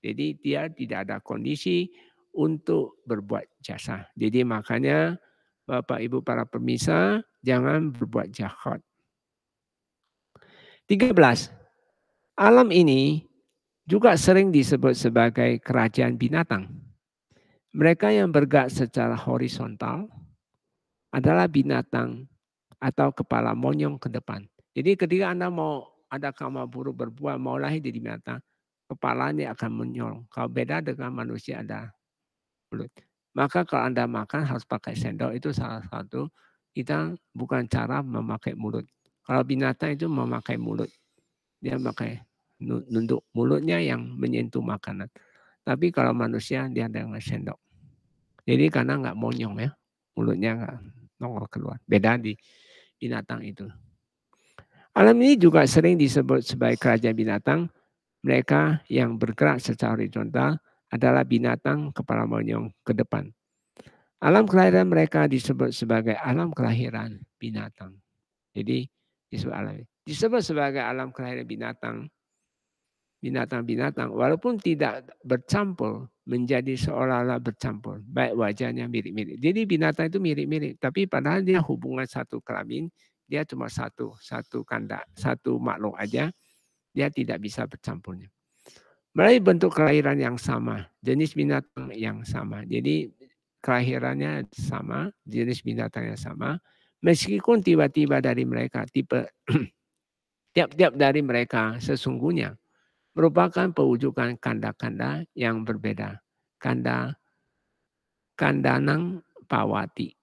Jadi dia tidak ada kondisi untuk berbuat jasa. Jadi makanya Bapak Ibu para pemirsa jangan berbuat jahat. 13. Alam ini juga sering disebut sebagai kerajaan binatang. Mereka yang bergerak secara horizontal adalah binatang atau kepala monyong ke depan. Jadi ketika Anda mau ada karma buruk berbuat, mau lahir jadi binatang, kepalanya akan menyolong. Kalau beda dengan manusia ada mulut. Maka kalau Anda makan harus pakai sendok, itu salah satu kita bukan cara memakai mulut. Kalau binatang itu memakai mulut. Dia pakai nunduk mulutnya yang menyentuh makanan. Tapi kalau manusia dia dengan sendok. Jadi karena nggak monyong ya, mulutnya nggak nongol keluar. Beda di binatang itu. Alam ini juga sering disebut sebagai kerajaan binatang. Mereka yang bergerak secara horizontal adalah binatang kepala monyong ke depan. Alam kelahiran mereka disebut sebagai alam kelahiran binatang. Jadi disebut sebagai alam kelahiran binatang walaupun tidak bercampur menjadi seolah-olah bercampur. Baik wajahnya mirip-mirip. Jadi binatang itu mirip-mirip. Tapi padahal dia hubungan satu kelamin. Dia cuma satu kanda, satu makhluk aja. Dia tidak bisa bercampurnya. Melalui bentuk kelahiran yang sama. Jenis binatang yang sama. Jadi kelahirannya sama. Jenis binatangnya sama. Meskipun tiba-tiba dari mereka. Tiap-tiap dari mereka sesungguhnya merupakan pewujudan kanda-kanda yang berbeda. Kandanang pawati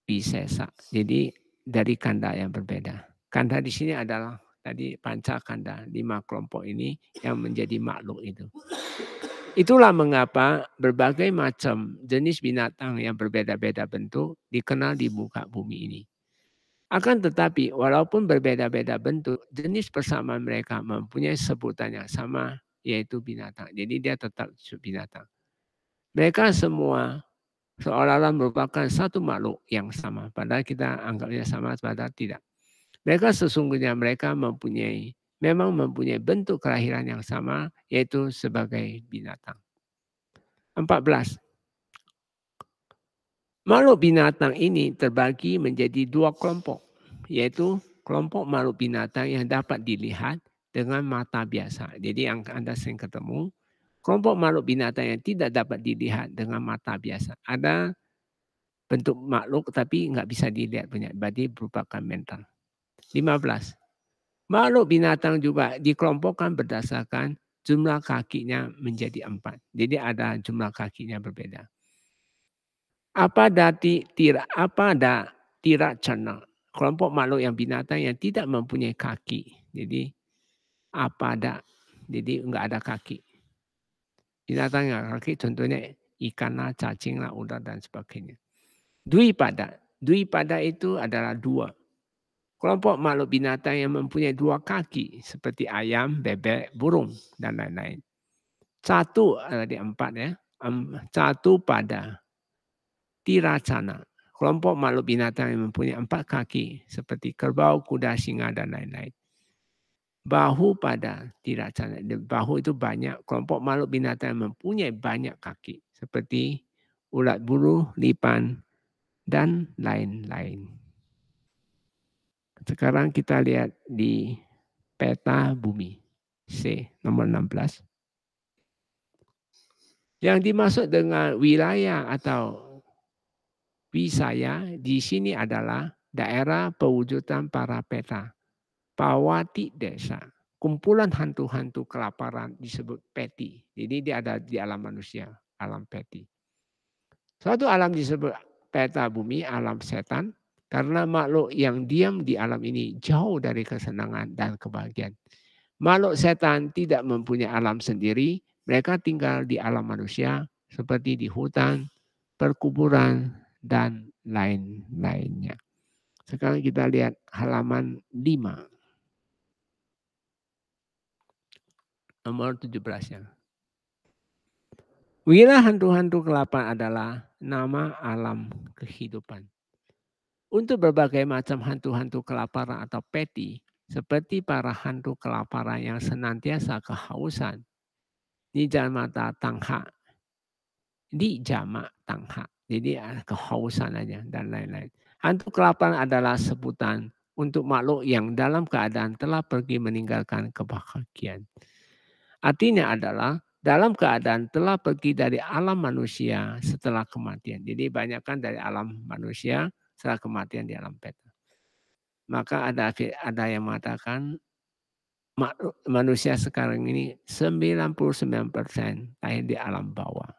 bisesa. Jadi dari kanda yang berbeda. Kanda di sini adalah tadi panca kanda, 5 kelompok ini yang menjadi makhluk itu. Itulah mengapa berbagai macam jenis binatang yang berbeda-beda bentuk dikenal di muka bumi ini. Akan tetapi walaupun berbeda-beda bentuk, jenis persamaan mereka mempunyai sebutan yang sama, yaitu binatang. Jadi dia tetap binatang. Mereka semua seolah-olah merupakan satu makhluk yang sama. Padahal kita anggapnya sama, padahal tidak. Mereka sesungguhnya memang mempunyai bentuk kelahiran yang sama, yaitu sebagai binatang. 14. Makhluk binatang ini terbagi menjadi dua kelompok, yaitu kelompok makhluk binatang yang dapat dilihat dengan mata biasa. Jadi yang Anda sering ketemu, kelompok makhluk binatang yang tidak dapat dilihat dengan mata biasa. Ada bentuk makhluk tapi nggak bisa dilihat punya, berarti merupakan mental. 15. Makhluk binatang juga dikelompokkan berdasarkan jumlah kakinya menjadi 4. Jadi ada jumlah kakinya berbeda. Apa ada tirak cerna, kelompok makhluk yang binatang yang tidak mempunyai kaki. Jadi apa ada, jadi enggak ada kaki. Binatang yang kaki contohnya ikan lah, cacing lah, ular dan sebagainya. Dwipada itu adalah dua. Kelompok makhluk binatang yang mempunyai dua kaki seperti ayam, bebek, burung dan lain-lain. Satu ada 4 ya. Satu pada tiracana, kelompok makhluk binatang yang mempunyai 4 kaki seperti kerbau, kuda, singa dan lain-lain. Bahu pada tiracana, bahu itu banyak, kelompok makhluk binatang yang mempunyai banyak kaki seperti ulat bulu, lipan dan lain-lain. Sekarang kita lihat di peta bumi C nomor 16. Yang dimaksud dengan wilayah atau wisaya di sini adalah daerah pewujudan para peta. Pawati desa. Kumpulan hantu-hantu kelaparan disebut peti. Jadi dia ada di alam manusia, alam peti. Suatu alam disebut peta bumi, alam setan. Karena makhluk yang diam di alam ini jauh dari kesenangan dan kebahagiaan. Makhluk setan tidak mempunyai alam sendiri. Mereka tinggal di alam manusia seperti di hutan, perkuburan, dan lain-lainnya. Sekarang kita lihat halaman 5. Nomor 17-nya. Wilayah hantu-hantu kelaparan adalah nama alam kehidupan. Untuk berbagai macam hantu-hantu kelaparan atau peti, seperti para hantu kelaparan yang senantiasa kehausan, di mata tangha, di jamak tangha, jadi kehausan aja dan lain-lain. Hantu kelaparan adalah sebutan untuk makhluk yang dalam keadaan telah pergi meninggalkan kebahagiaan. Artinya adalah dalam keadaan telah pergi dari alam manusia setelah kematian. Jadi banyakkan dari alam manusia setelah kematian di alam peta. Maka ada yang mengatakan manusia sekarang ini 99% lahir di alam bawah.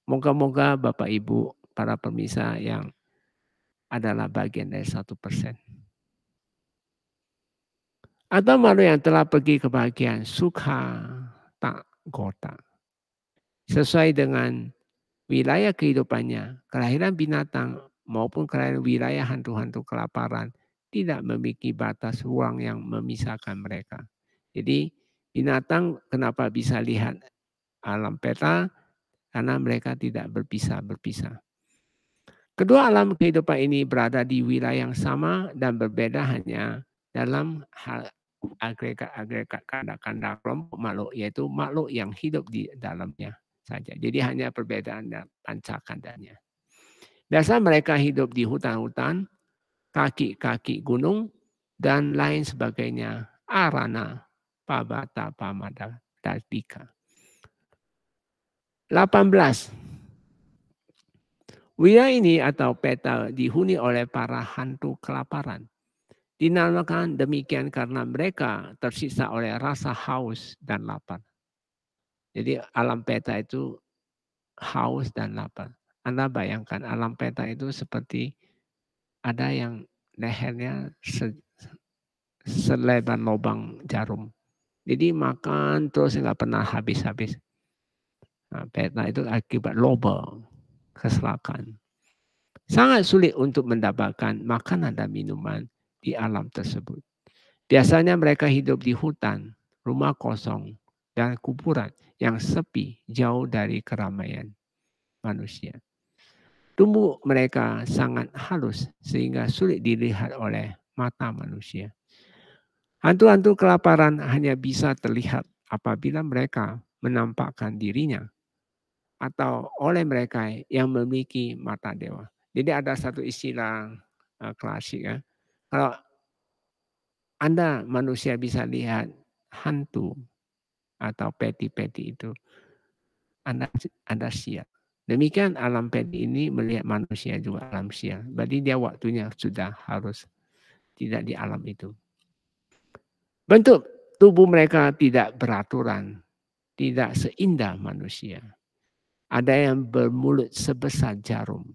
Moga-moga Bapak Ibu para pemirsa yang adalah bagian dari 1%. Atau makhluk yang telah pergi kebahagiaan, sukha tak gota. Sesuai dengan wilayah kehidupannya, kelahiran binatang maupun kelahiran wilayah hantu-hantu kelaparan tidak memiliki batas ruang yang memisahkan mereka. Jadi binatang kenapa bisa lihat alam peta? Karena mereka tidak berpisah-berpisah. Kedua alam kehidupan ini berada di wilayah yang sama dan berbeda hanya dalam hal agregat-agregat kanda-kanda kelompok makhluk, yaitu makhluk yang hidup di dalamnya saja. Jadi hanya perbedaan pancakandanya. Biasa mereka hidup di hutan-hutan, kaki-kaki gunung, dan lain sebagainya. Arana, Pabata, Pamada, Daltika. 18. Wilayah ini atau peta dihuni oleh para hantu kelaparan. Dinamakan demikian karena mereka tersiksa oleh rasa haus dan lapar. Jadi alam peta itu haus dan lapar. Anda bayangkan alam peta itu seperti ada yang lehernya selebar lubang jarum. Jadi makan terus nggak pernah habis-habis. Nah, peta itu akibat loba, keselakaan. sangat sulit untuk mendapatkan makanan dan minuman di alam tersebut. Biasanya mereka hidup di hutan, rumah kosong, dan kuburan yang sepi jauh dari keramaian manusia. Tubuh mereka sangat halus sehingga sulit dilihat oleh mata manusia. Hantu-hantu kelaparan hanya bisa terlihat apabila mereka menampakkan dirinya atau oleh mereka yang memiliki mata dewa. Jadi ada satu istilah klasik ya. Kalau Anda manusia bisa lihat hantu atau peti-peti itu, Anda siap. Demikian alam peti ini melihat manusia juga alam sial. Berarti dia waktunya sudah harus tidak di alam itu. Bentuk tubuh mereka tidak beraturan, tidak seindah manusia. Ada yang bermulut sebesar jarum,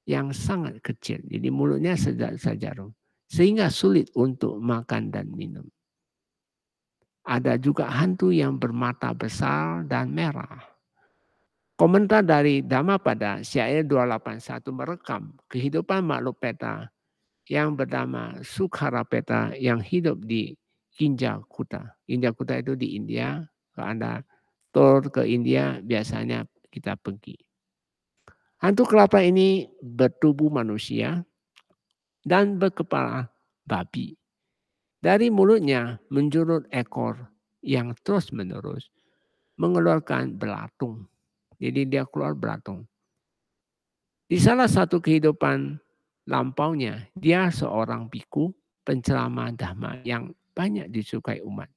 yang sangat kecil. Jadi mulutnya sebesar jarum. Sehingga sulit untuk makan dan minum. Ada juga hantu yang bermata besar dan merah. Komentar dari Dhammapada Syair 281 merekam kehidupan makhluk peta yang bernama Sukharapeta yang hidup di Kinjakuta. Kinjakuta itu di India. Kalau Anda tur ke India biasanya kita pergi. Hantu kelapa ini bertubuh manusia dan berkepala babi. Dari mulutnya menjurut ekor yang terus-menerus mengeluarkan belatung. Jadi dia keluar belatung. Di salah satu kehidupan lampaunya, dia seorang biku penceramah dhamma yang banyak disukai umat.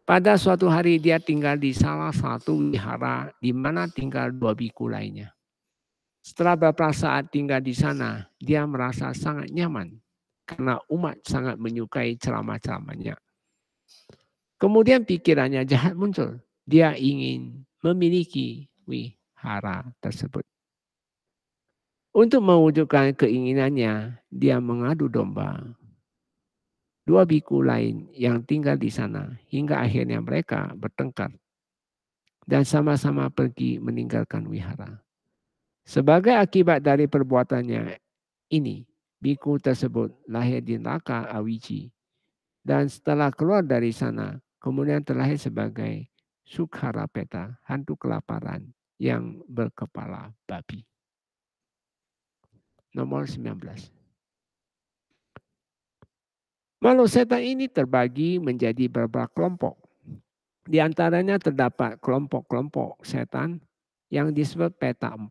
Pada suatu hari dia tinggal di salah satu wihara di mana tinggal 2 biku lainnya. Setelah beberapa saat tinggal di sana, dia merasa sangat nyaman karena umat sangat menyukai ceramah-ceramahnya. Kemudian pikirannya jahat muncul. Dia ingin memiliki wihara tersebut. Untuk mewujudkan keinginannya, dia mengadu domba 2 biku lain yang tinggal di sana hingga akhirnya mereka bertengkar dan sama-sama pergi meninggalkan wihara. Sebagai akibat dari perbuatannya ini, biku tersebut lahir di neraka Awiji dan setelah keluar dari sana kemudian terlahir sebagai Sukharapeta, hantu kelaparan yang berkepala babi. Nomor 19. Makhluk setan ini terbagi menjadi beberapa kelompok. Di antaranya terdapat kelompok-kelompok setan yang disebut peta 4,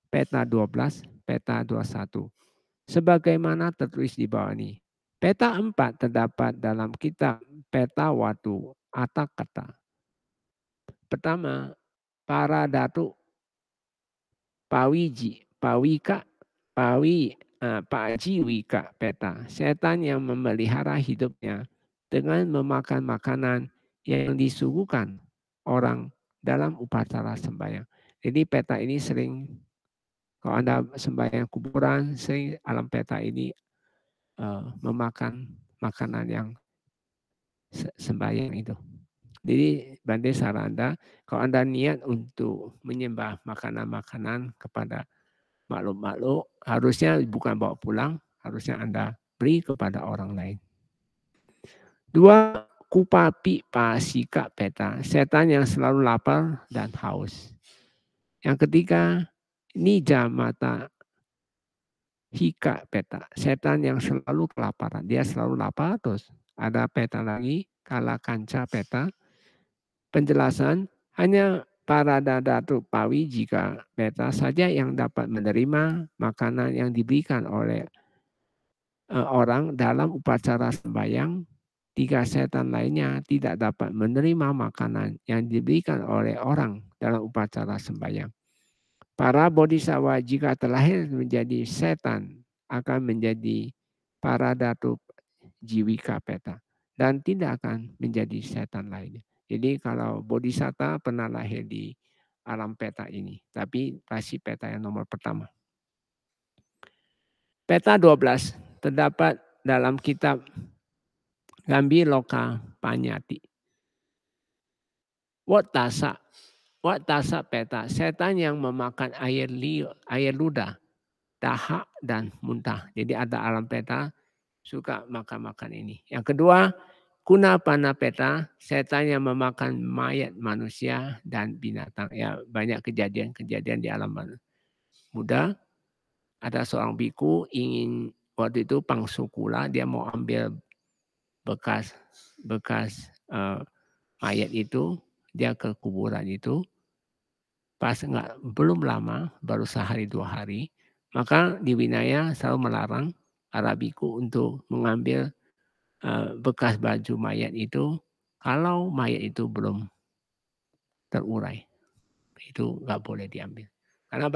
peta 12, peta 21. Sebagaimana tertulis di bawah ini. Peta 4 terdapat dalam kitab Peta Watu Atakata. Pertama, para datuk Pawiji, Pawika, Pajiwika peta. Setan yang memelihara hidupnya dengan memakan makanan yang disuguhkan orang dalam upacara sembahyang. Jadi peta ini sering, kalau Anda sembahyang kuburan, sering alam peta ini memakan makanan yang sembahyang itu. Jadi Bante saran Anda, kalau Anda niat untuk menyembah makanan-makanan kepada makhluk-makhluk, harusnya bukan bawa pulang, harusnya Anda beri kepada orang lain. 2, kupapi pasika peta, setan yang selalu lapar dan haus. Yang ketiga, nija mata hika peta, setan yang selalu kelaparan, dia selalu lapar terus. Ada peta lagi, kala kanca peta. Penjelasan, hanya para Datuk Pawi jika peta saja yang dapat menerima makanan yang diberikan oleh orang dalam upacara sembahyang. 3 setan lainnya tidak dapat menerima makanan yang diberikan oleh orang dalam upacara sembahyang. Para bodhisattva jika terlahir menjadi setan akan menjadi para datuk jiwika peta dan tidak akan menjadi setan lainnya. Jadi kalau bodhisatta pernah lahir di alam peta ini, tapi pasti peta yang nomor pertama. Peta 12 terdapat dalam kitab Gambi Loka Panyati. Wattasa Wa tasa peta, setan yang memakan air ludah, dahak dan muntah. Jadi ada alam peta suka makan-makan ini. Yang kedua, kuna pana peta, setan yang memakan mayat manusia dan binatang. Ya, banyak kejadian-kejadian di alam Buddha. Ada seorang biku ingin waktu itu pangsukula, dia mau ambil bekas mayat itu, dia ke kuburan itu. Pas belum lama, baru sehari 2 hari, maka di Winaya selalu melarang para biku untuk mengambil bekas baju mayat itu kalau mayat itu belum terurai. Itu nggak boleh diambil. Karena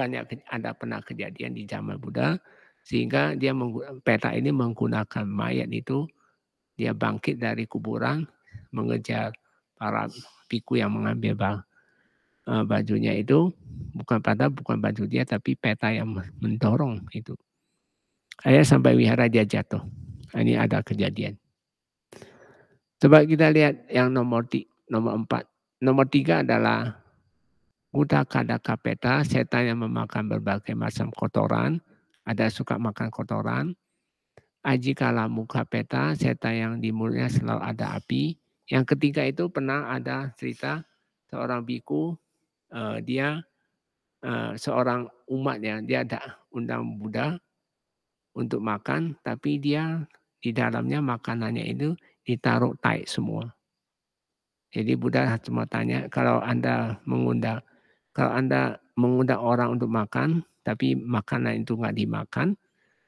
ada pernah kejadian di zaman Buddha, sehingga peta ini menggunakan mayat itu, dia bangkit dari kuburan, mengejar para biku yang mengambil bajunya itu, bukan baju dia, tapi peta yang mendorong itu. Akhirnya sampai wihara dia jatuh. Ini ada kejadian. Coba kita lihat yang nomor 4. Nomor 3 adalah Buddha kadaka peta, setan yang memakan berbagai macam kotoran. Ada suka makan kotoran. Ajikala muka peta, setan yang di mulutnya selalu ada api. Yang ketiga itu pernah ada cerita seorang biku, dia seorang umat yang dia ada undang Buddha untuk makan, tapi dia di dalamnya makanannya itu ditaruh tai semua. Jadi Buddha cuma tanya, kalau Anda mengundang orang untuk makan, tapi makanan itu nggak dimakan,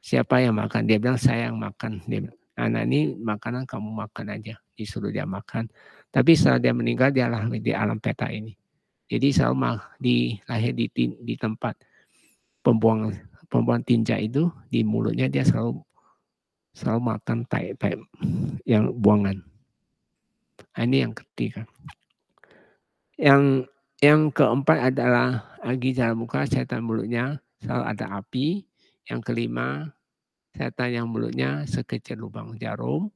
siapa yang makan? Dia bilang, saya yang makan. Dia bilang, nah ini makanan kamu makan aja. Disuruh dia makan. Tapi setelah dia meninggal, dia lahir di alam peta ini. Jadi selalu lahir di tempat pembuangan tinja itu, di mulutnya dia selalu makan tai yang buangan. Nah, ini yang ketiga. Yang keempat adalah agi jalan muka, setan mulutnya selalu ada api. Yang kelima, setan yang mulutnya sekecil lubang jarum.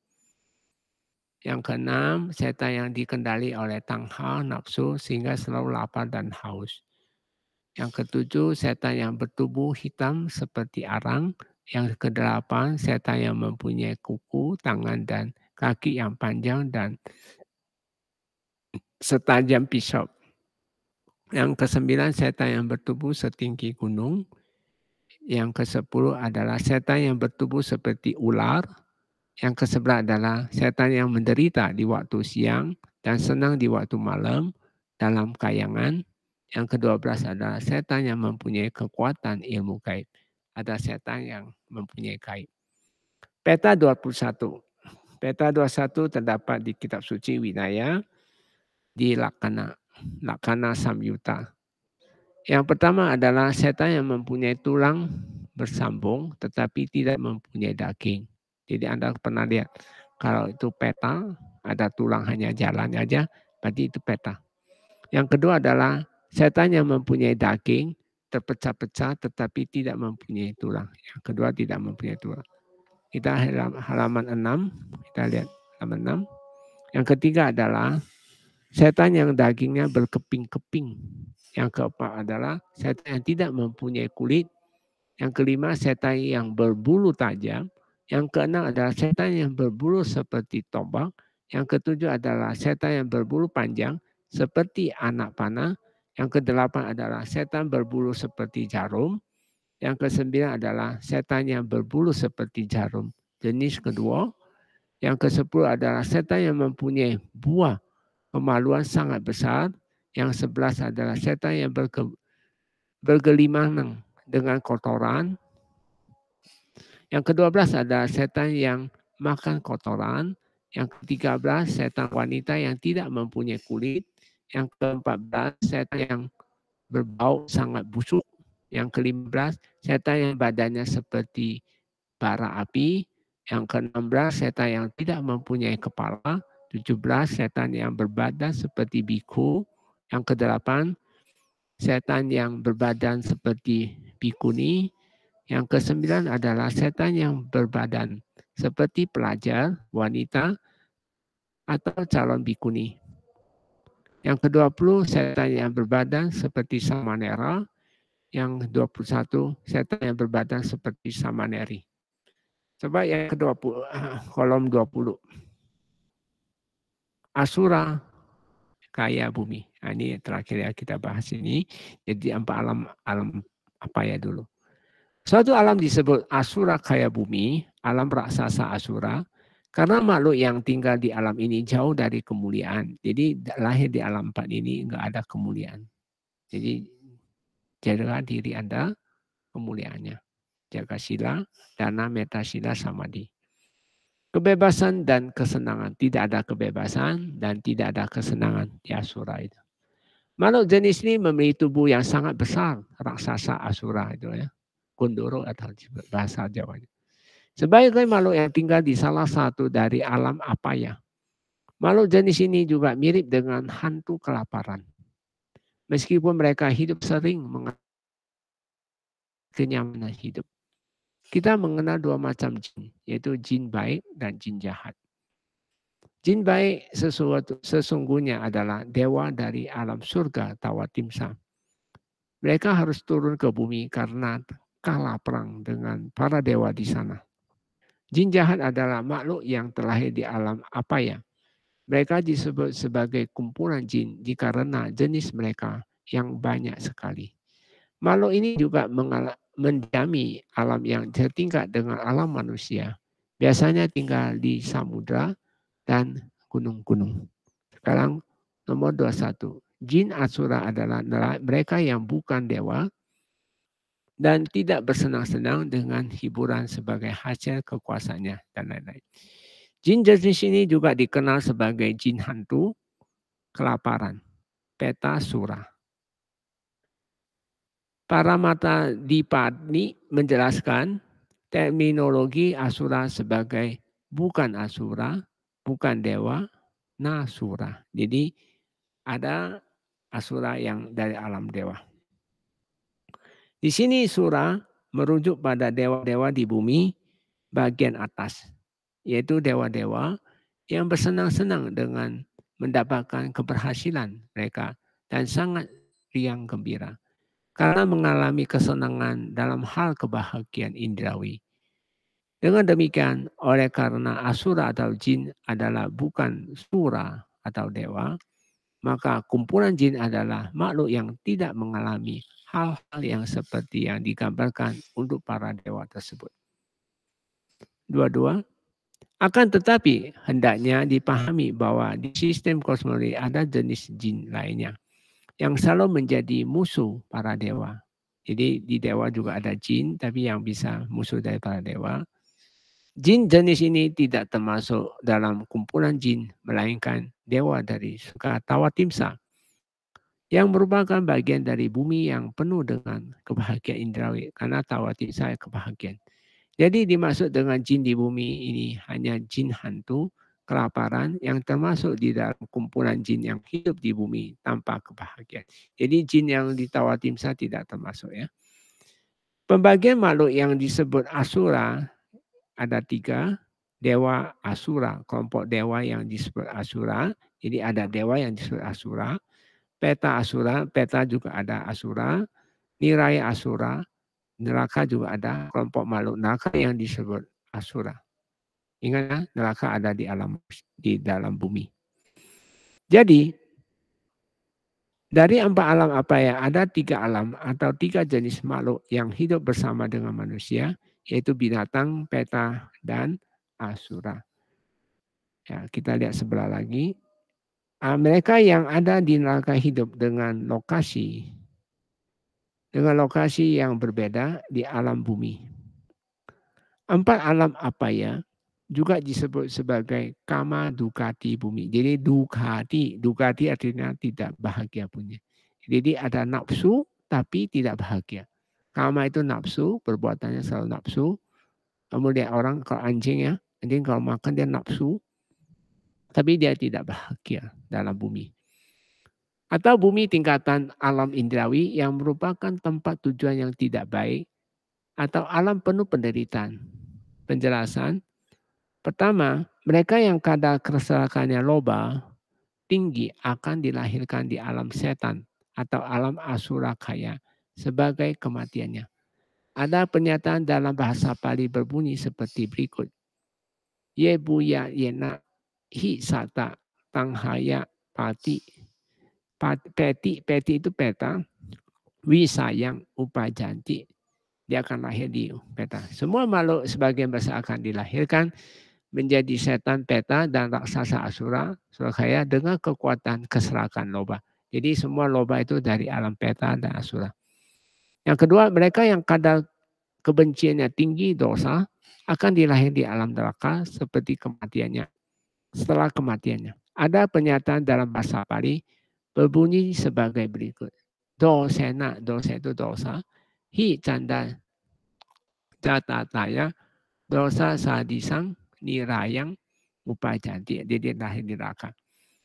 Yang keenam, setan yang dikendali oleh tangha, nafsu, sehingga selalu lapar dan haus. Yang ketujuh, setan yang bertubuh hitam seperti arang. Yang kedelapan, setan yang mempunyai kuku, tangan, dan kaki yang panjang dan setajam pisau. Yang kesembilan, setan yang bertubuh setinggi gunung. Yang ke-10 adalah setan yang bertubuh seperti ular. Yang ke-11 adalah setan yang menderita di waktu siang dan senang di waktu malam dalam kayangan. Yang ke-12 adalah setan yang mempunyai kekuatan ilmu gaib. Ada setan yang mempunyai gaib. Peta 21. Peta 21 terdapat di kitab suci Winaya di Lakana Samyutta. Yang pertama adalah setan yang mempunyai tulang bersambung tetapi tidak mempunyai daging. Jadi Anda pernah lihat kalau itu peta, ada tulang hanya jalan aja, berarti itu peta. Yang kedua adalah setan yang mempunyai daging terpecah-pecah tetapi tidak mempunyai tulang. Yang kedua tidak mempunyai tulang. Kita halaman 6, kita lihat halaman 6. Yang ketiga adalah setan yang dagingnya berkeping-keping. Yang keempat adalah setan yang tidak mempunyai kulit. Yang kelima, setan yang berbulu tajam. Yang keenam adalah setan yang berbulu seperti tombak. Yang ketujuh adalah setan yang berbulu panjang seperti anak panah. Yang kedelapan adalah setan berbulu seperti jarum. Yang kesembilan adalah setan yang berbulu seperti jarum jenis kedua. Yang ke-10 adalah setan yang mempunyai buah kemaluan sangat besar. Yang 11 adalah setan yang bergelimang dengan kotoran. Yang ke-12 adalah setan yang makan kotoran. Yang ke-13 setan wanita yang tidak mempunyai kulit. Yang ke-14 setan yang berbau sangat busuk. Yang ke-15 setan yang badannya seperti bara api. Yang ke-16 setan yang tidak mempunyai kepala. 17 setan yang berbadan seperti biku. Yang ke-8 setan yang berbadan seperti bikuni. Yang ke-9 adalah setan yang berbadan seperti pelajar, wanita, atau calon bikuni. Yang ke-20 setan yang berbadan seperti Samanera. Yang 21 setan yang berbadan seperti Samaneri. Coba yang ke-20 kolom 20. Asura kaya bumi. Nah, ini terakhir ya kita bahas ini. Jadi alam apa ya dulu. Suatu alam disebut Asura kaya bumi, alam raksasa Asura, karena makhluk yang tinggal di alam ini jauh dari kemuliaan. Jadi lahir di alam 4 ini enggak ada kemuliaan. Jadi jaga diri Anda kemuliaannya. Jaga sila, dana, meta sila, samadhi. Kebebasan dan kesenangan. Tidak ada kebebasan dan tidak ada kesenangan di Asura itu. Makhluk jenis ini memiliki tubuh yang sangat besar. Raksasa Asura itu ya. Kundoro atau bahasa Jawanya. Sebagai makhluk yang tinggal di salah satu dari alam apaya. Makhluk jenis ini juga mirip dengan hantu kelaparan. Meskipun mereka hidup sering mengalami kenyamanan hidup. Kita mengenal 2 macam jin, yaitu jin baik dan jin jahat. Jin baik sesungguhnya adalah dewa dari alam surga Tawatimsa. Mereka harus turun ke bumi karena kalah perang dengan para dewa di sana. Jin jahat adalah makhluk yang terlahir di alam apaya. Mereka disebut sebagai kumpulan jin dikarenakan jenis mereka yang banyak sekali. Makhluk ini juga mendiami alam yang setingkat dengan alam manusia. Biasanya tinggal di samudra dan gunung-gunung. Sekarang nomor 21. Jin Asura adalah mereka yang bukan dewa dan tidak bersenang-senang dengan hiburan sebagai hasil kekuasaannya dan lain-lain. Jin jenis ini juga dikenal sebagai jin hantu, kelaparan, peta sura. Para mata Dipani menjelaskan terminologi Asura sebagai bukan Asura, bukan dewa, nasura. Jadi ada Asura yang dari alam dewa. Di sini Sura merujuk pada dewa-dewa di bumi bagian atas, yaitu dewa-dewa yang bersenang-senang dengan mendapatkan keberhasilan mereka dan sangat riang gembira karena mengalami kesenangan dalam hal kebahagiaan indrawi. Dengan demikian, oleh karena Asura atau jin adalah bukan sura atau dewa, maka kumpulan jin adalah makhluk yang tidak mengalami hal-hal yang seperti yang digambarkan untuk para dewa tersebut. 22. Akan tetapi hendaknya dipahami bahwa di sistem kosmologi ada jenis jin lainnya yang selalu menjadi musuh para dewa. Jadi di dewa juga ada jin tapi yang bisa musuh dari para dewa. Jin jenis ini tidak termasuk dalam kumpulan jin melainkan dewa dari surga Tawatimsa yang merupakan bagian dari bumi yang penuh dengan kebahagiaan indrawi karena Tawatimsa kebahagiaan. Jadi dimaksud dengan jin di bumi ini hanya jin hantu, kelaparan yang termasuk di dalam kumpulan jin yang hidup di bumi tanpa kebahagiaan. Jadi jin yang di Tawatimsa tidak termasuk ya. Pembagian makhluk yang disebut Asura ada 3. Dewa Asura, kelompok dewa yang disebut Asura. Jadi ada dewa yang disebut Asura. Peta Asura, peta juga ada Asura. Niraya Asura, neraka juga ada kelompok makhluk neraka yang disebut Asura. Ingat ya, neraka ada di dalam bumi. Jadi dari 4 alam apa ya? Ada 3 alam atau 3 jenis makhluk yang hidup bersama dengan manusia, yaitu binatang, peta, dan Asura. Ya, kita lihat sebelah lagi. Mereka yang ada di neraka hidup dengan lokasi yang berbeda di alam bumi. 4 alam apa ya? Juga disebut sebagai kama dukati bumi. Jadi dukati artinya tidak bahagia punya. Jadi ada nafsu tapi tidak bahagia. Kama itu nafsu, perbuatannya selalu nafsu. Kemudian orang kalau anjing ya, anjing kalau makan dia nafsu, tapi dia tidak bahagia dalam bumi. Atau bumi tingkatan alam indrawi yang merupakan tempat tujuan yang tidak baik atau alam penuh penderitaan. Penjelasan. Pertama, mereka yang kadar keserakahannya loba tinggi akan dilahirkan di alam setan atau alam asura kaya sebagai kematiannya. Ada pernyataan dalam bahasa Pali berbunyi seperti berikut. Ye buya yena hi sata tanghaya pati. Peti itu peta. Wisayang upajanti. Dia akan lahir di peta. Semua makhluk sebagian besar akan dilahirkan menjadi setan peta dan raksasa asura kaya dengan kekuatan keserakan loba. Jadi semua loba itu dari alam peta dan asura. Yang kedua, mereka yang kadar kebenciannya tinggi dosa akan dilahir di alam neraka seperti kematiannya. Setelah kematiannya, ada pernyataan dalam bahasa Pali berbunyi sebagai berikut. Dosena, dosa itu dosa. Hi canda jatataya, dosa sadisang nirayang upajanti. Jadi lahir di neraka.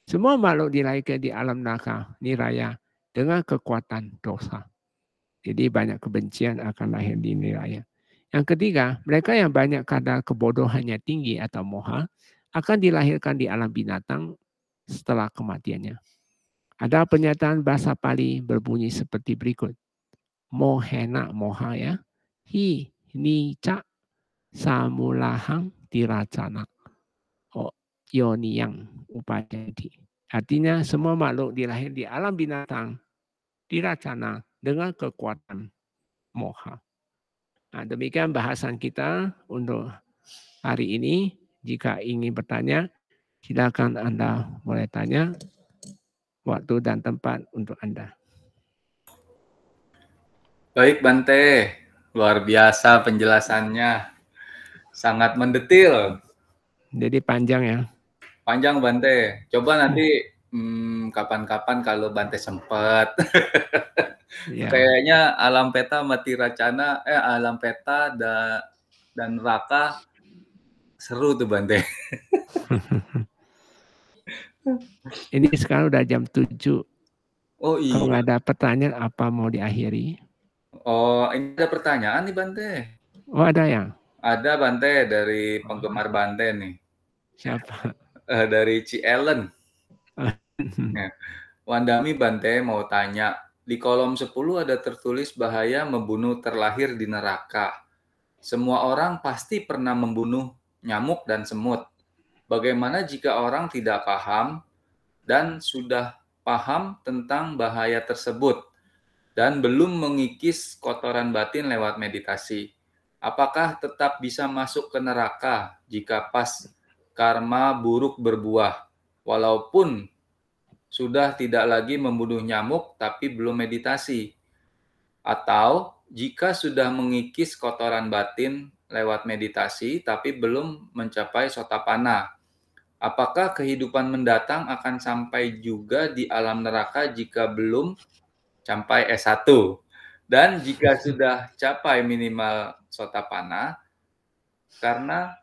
Semua makhluk dilahirkan di alam neraka niraya dengan kekuatan dosa. Jadi banyak kebencian akan lahir di niraya. Yang ketiga, mereka yang banyak kadar kebodohannya tinggi atau moha akan dilahirkan di alam binatang setelah kematiannya. Ada pernyataan bahasa Pali berbunyi seperti berikut. Mohena moha ya. Hi nica samulahang tiracana. Oh, yoniyang upajadi. Artinya semua makhluk dilahir di alam binatang diracana dengan kekuatan moha. Nah, demikian bahasan kita untuk hari ini. Jika ingin bertanya, silakan Anda boleh tanya. Waktu dan tempat untuk Anda. Baik Bante, luar biasa penjelasannya. Sangat mendetil. Jadi panjang ya. Panjang Bante. Coba nanti kapan-kapan kalau Bante sempat. Ya. Kayaknya alam peta mati racana, alam peta dan neraka seru tuh Bante. Ini sekarang udah jam 7. Oh iya. Kalau nggak ada pertanyaan, apa mau diakhiri? Oh, ini ada pertanyaan nih Bante. Oh, ada ya? Ada Bante dari penggemar Bante nih. Siapa? Dari Ci Ellen. Wandami Bante mau tanya, di kolom 10 ada tertulis bahaya membunuh terlahir di neraka. Semua orang pasti pernah membunuh nyamuk dan semut. Bagaimana jika orang tidak paham dan sudah paham tentang bahaya tersebut dan belum mengikis kotoran batin lewat meditasi? Apakah tetap bisa masuk ke neraka jika pas karma buruk berbuah, walaupun sudah tidak lagi membunuh nyamuk tapi belum meditasi? Atau jika sudah mengikis kotoran batin lewat meditasi tapi belum mencapai sotapanna, apakah kehidupan mendatang akan sampai juga di alam neraka jika belum sampai S1? Dan jika sudah capai minimal sotapanna, karena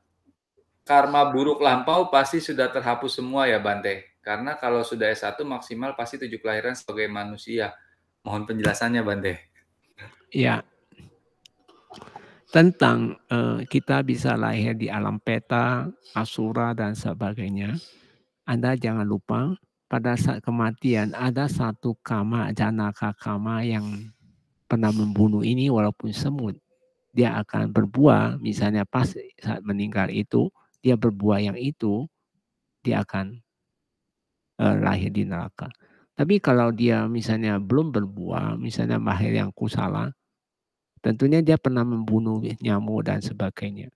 karma buruk lampau pasti sudah terhapus semua ya Bante. Karena kalau sudah S1 maksimal pasti 7 kelahiran sebagai manusia. Mohon penjelasannya Bante. Ya. Tentang kita bisa lahir di alam peta, asura dan sebagainya. Anda jangan lupa pada saat kematian ada satu kama, janaka kama yang pernah membunuh ini walaupun semut. Dia akan berbuah, misalnya pas saat meninggal itu, dia berbuah yang itu, dia akan lahir di neraka. Tapi kalau dia misalnya belum berbuah, misalnya lahir yang kusala, tentunya dia pernah membunuh nyamuk dan sebagainya.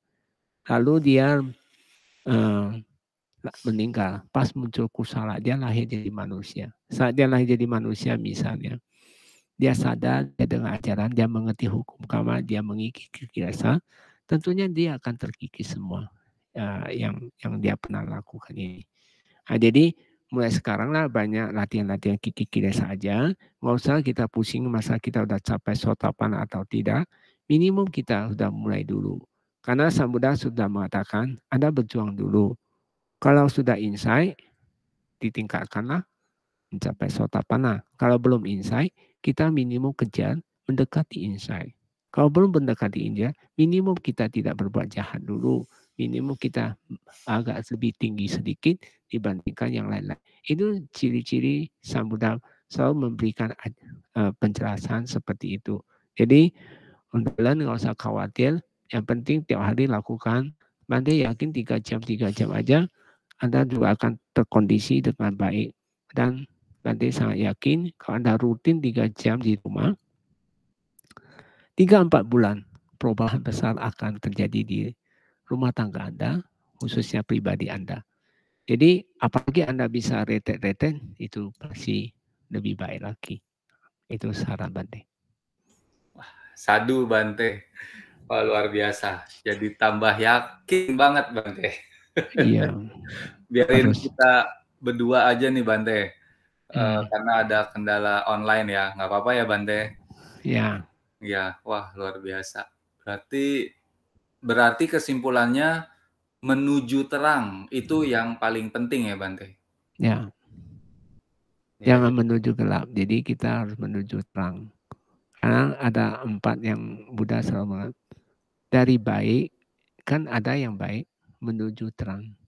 Lalu dia meninggal, pas muncul kusala, dia lahir jadi manusia. Saat dia lahir jadi manusia misalnya, dia sadar, dia dengar ajaran, dia mengerti hukum karma, dia mengikis rasa, tentunya dia akan terkikis semua yang dia pernah lakukan ini. Nah, jadi mulai sekarang lah banyak latihan-latihan kikik saja. Nggak usah kita pusing masa kita udah capai sotapanna atau tidak. Minimum kita sudah mulai dulu. Karena Sang Buddha sudah mengatakan, Anda berjuang dulu. Kalau sudah insight, ditingkatkanlah mencapai sotapanna. Kalau belum insight, kita minimum kejar mendekati insight. Kalau belum mendekati insight, minimum kita tidak berbuat jahat dulu. minimum kita agak lebih tinggi sedikit dibandingkan yang lain-lain. Itu ciri-ciri Sang Buddha selalu memberikan penjelasan seperti itu. Jadi untuk kalian nggak usah khawatir, yang penting tiap hari lakukan. Anda yakin 3 jam aja, Anda juga akan terkondisi dengan baik. Dan Bante sangat yakin kalau Anda rutin 3 jam di rumah, 3-4 bulan perubahan besar akan terjadi di rumah tangga Anda, khususnya pribadi Anda. Jadi apalagi Anda bisa retet-retet, itu pasti lebih baik lagi. Itu saran Bante. Sadu Bante. Wah, luar biasa. Jadi tambah yakin banget Bante. Iya. Biarin Harus. kita berdua aja nih Bante. Karena ada kendala online ya. Nggak apa-apa ya Bante? Ya. Ya, wah luar biasa. Berarti kesimpulannya menuju terang itu yang paling penting ya Bante? Ya. Ya, Jangan menuju gelap. Jadi kita harus menuju terang. Karena ada 4 yang Buddha selalu mengatakan. Dari baik, kan ada yang baik menuju terang.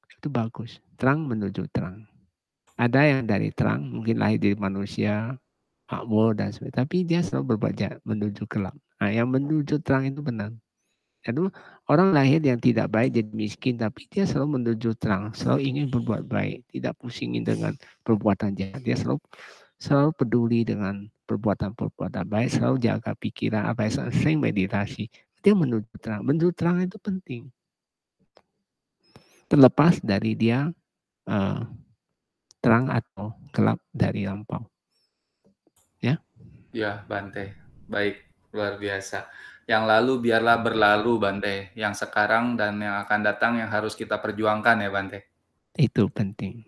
Itu bagus. Terang menuju terang. Ada yang dari terang, mungkin lahir dari manusia, makmur dan sebagainya. Tapi dia selalu berbuat jahat, menuju gelap. Nah, yang menuju terang itu benar. Itu orang lahir yang tidak baik jadi miskin, tapi dia selalu menuju terang, selalu ingin berbuat baik, tidak pusingin dengan perbuatan jahat. Dia selalu peduli dengan perbuatan-perbuatan baik, selalu jaga pikiran, apa yang sering meditasi. Dia menuju terang. Menuju terang itu penting. Terlepas dari dia terang atau gelap dari lampau. Ya. Ya, Bante. Baik, luar biasa. Yang lalu biarlah berlalu, Bante. Yang sekarang dan yang akan datang yang harus kita perjuangkan ya, Bante. Itu penting.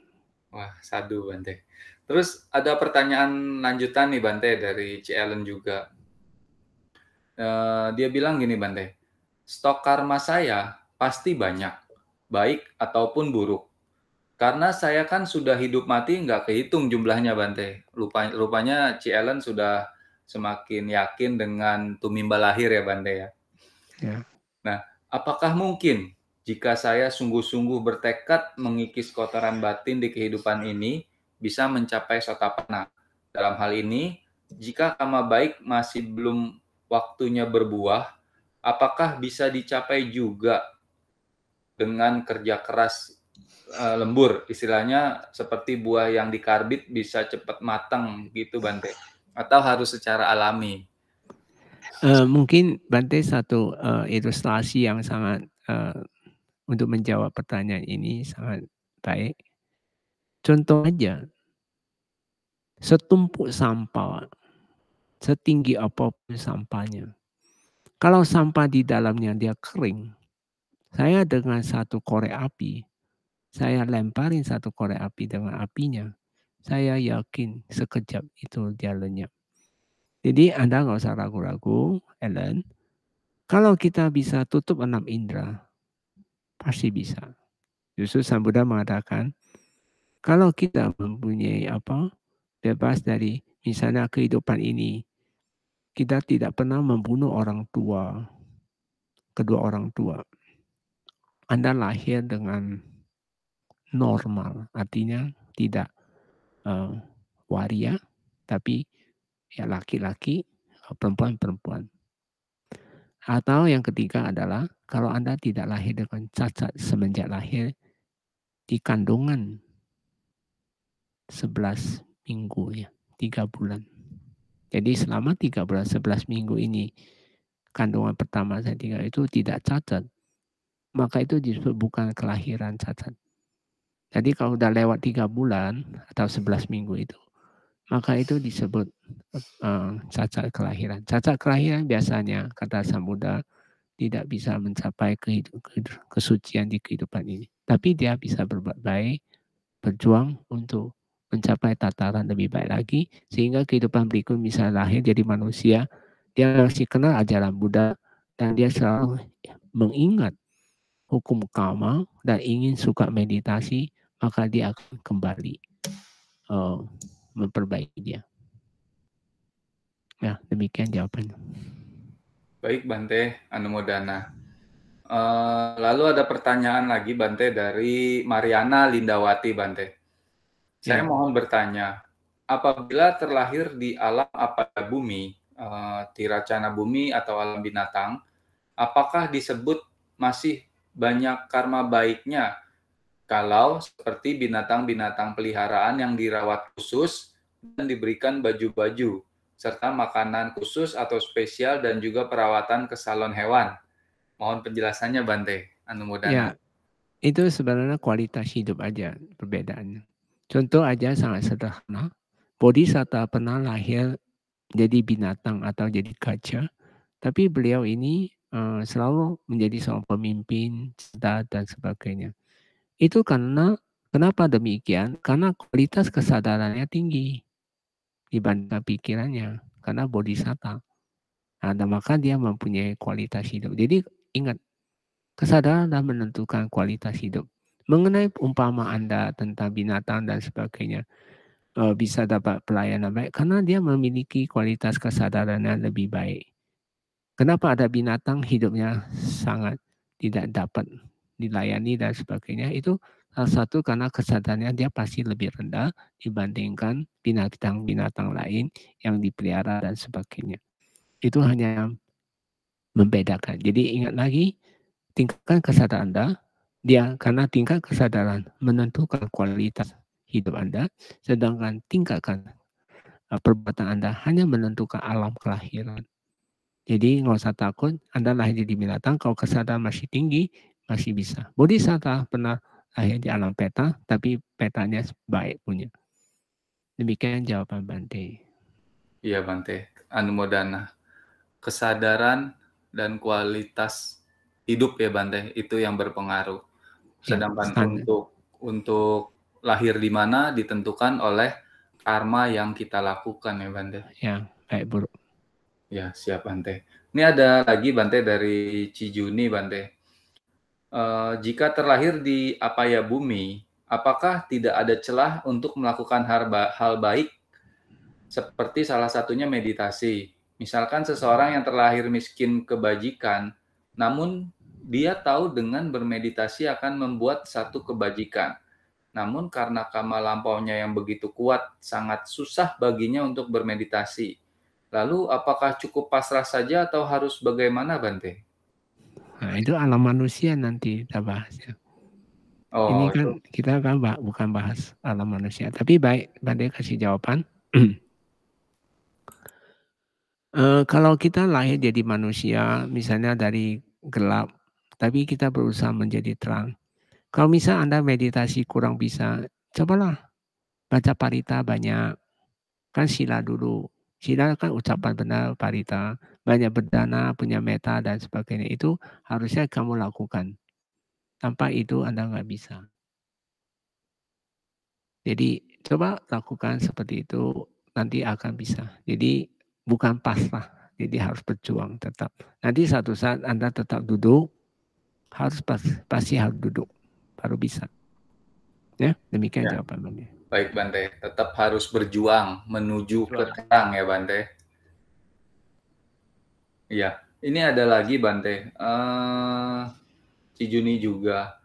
Wah, sadu, Bante. Terus ada pertanyaan lanjutan nih, Bante, dari Ci Ellen juga. Dia bilang gini, Bante. Stok karma saya pasti banyak, baik ataupun buruk. Karena saya kan sudah hidup mati nggak kehitung jumlahnya Bante. Rupanya Ci Ellen sudah semakin yakin dengan tumimba lahir ya Bante ya. Ya. Nah, apakah mungkin jika saya sungguh-sungguh bertekad mengikis kotoran batin di kehidupan ini bisa mencapai sotapanna? Dalam hal ini, jika karma baik masih belum waktunya berbuah, apakah bisa dicapai juga dengan kerja keras lembur, istilahnya seperti buah yang dikarbit bisa cepat matang gitu Bante, atau harus secara alami? Mungkin Bante satu ilustrasi yang sangat untuk menjawab pertanyaan ini sangat baik. Contoh aja, setumpuk sampah, setinggi apapun sampahnya. Kalau sampah di dalamnya dia kering, saya dengan satu korek api, saya lemparin satu korek api dengan apinya, saya yakin sekejap itu dia lenyap. Jadi Anda nggak usah ragu-ragu, Ellen. Kalau kita bisa tutup 6 indera, pasti bisa. Justru Sang Buddha mengatakan, kalau kita mempunyai bebas dari misalnya kehidupan ini, kita tidak pernah membunuh orang tua, kedua orang tua. Anda lahir dengan normal, artinya tidak waria, tapi ya laki-laki, perempuan-perempuan. Atau yang ketiga adalah kalau Anda tidak lahir dengan cacat semenjak lahir di kandungan 11 minggu ya, 3 bulan. Jadi selama 3 bulan 11 minggu ini kandungan pertama saya tinggal itu tidak cacat, maka itu disebut bukan kelahiran cacat. Jadi kalau udah lewat 3 bulan atau 11 minggu itu, maka itu disebut cacat kelahiran. Cacat kelahiran biasanya kata Sang Buddha tidak bisa mencapai kesucian di kehidupan ini. Tapi dia bisa berbuat baik, berjuang untuk mencapai tataran lebih baik lagi, sehingga kehidupan berikut misalnya lahir jadi manusia, dia masih kenal ajaran Buddha, dan dia selalu mengingat hukum karma dan ingin suka meditasi, maka dia akan kembali memperbaiki dia. Ya, demikian jawabannya. Baik Bante, Anumodana. Lalu ada pertanyaan lagi Bante dari Mariana Lindawati Bante. Saya Ya. mohon bertanya, apabila terlahir di alam apa bumi, tiracana bumi atau alam binatang, apakah disebut masih banyak karma baiknya kalau seperti binatang-binatang peliharaan yang dirawat khusus dan diberikan baju-baju, serta makanan khusus atau spesial dan juga perawatan ke salon hewan? Mohon penjelasannya Bante, Anumodana. Ya, itu sebenarnya kualitas hidup aja perbedaannya. Contoh aja sangat sederhana. Bodhisatta pernah lahir jadi binatang atau jadi kaca, tapi beliau ini selalu menjadi seorang pemimpin, cerdas dan sebagainya. Itu karena kenapa demikian? Karena kualitas kesadarannya tinggi dibandingkan pikirannya. Karena bodhisatta. Nah, dan maka dia mempunyai kualitas hidup. Jadi ingat, kesadaran adalah menentukan kualitas hidup. Mengenai umpama Anda tentang binatang dan sebagainya, bisa dapat pelayanan baik karena dia memiliki kualitas kesadaran yang lebih baik. Kenapa ada binatang hidupnya sangat tidak dapat dilayani dan sebagainya, itu salah satu karena kesadarannya dia pasti lebih rendah dibandingkan binatang-binatang lain yang dipelihara dan sebagainya. Itu hanya membedakan. Jadi ingat lagi, tingkatkan kesadaran Anda, karena tingkat kesadaran menentukan kualitas hidup Anda, sedangkan tingkatkan perbuatan Anda hanya menentukan alam kelahiran. Jadi nggak usah takut, Anda lahir di binatang, kalau kesadaran masih tinggi, masih bisa. Bodhisatta pernah lahir di alam peta, tapi petanya baik punya. Demikian jawaban Bante. Iya Bante, Anumodana. Kesadaran dan kualitas hidup ya Bante, itu yang berpengaruh. Ya, Sedangkan standar. untuk lahir di mana ditentukan oleh karma yang kita lakukan ya Bante. Ya, baik buruk. Ya, siap Bante. Ini ada lagi Bante dari Cijuni Bante. Jika terlahir di apaya bumi, apakah tidak ada celah untuk melakukan hal baik seperti salah satunya meditasi? Misalkan seseorang yang terlahir miskin kebajikan, namun dia tahu dengan bermeditasi akan membuat satu kebajikan. Namun karena karma lampaunya yang begitu kuat, sangat susah baginya untuk bermeditasi. Lalu apakah cukup pasrah saja atau harus bagaimana Bante? Nah, itu alam manusia nanti kita bahas ya. Ini Oh, itu. kan kita kan bukan bahas alam manusia. Tapi baik, Bante kasih jawaban. Kalau kita lahir jadi manusia, misalnya dari gelap, tapi kita berusaha menjadi terang. Kalau misal Anda meditasi kurang bisa, cobalah baca parita banyak. Kan sila dulu. Sila kan ucapan benar, parita. Banyak berdana, punya meta, dan sebagainya. Itu harusnya kamu lakukan. Tanpa itu Anda nggak bisa. Jadi coba lakukan seperti itu, nanti akan bisa. Jadi bukan pasrah, jadi harus berjuang tetap. Nanti satu saat Anda tetap duduk, pasti harus duduk, baru bisa. Ya, demikian Ya. jawabannya. Baik Bante, tetap harus berjuang menuju ke terang ya Bante. Iya, ini ada lagi Bante. Cijuni juga.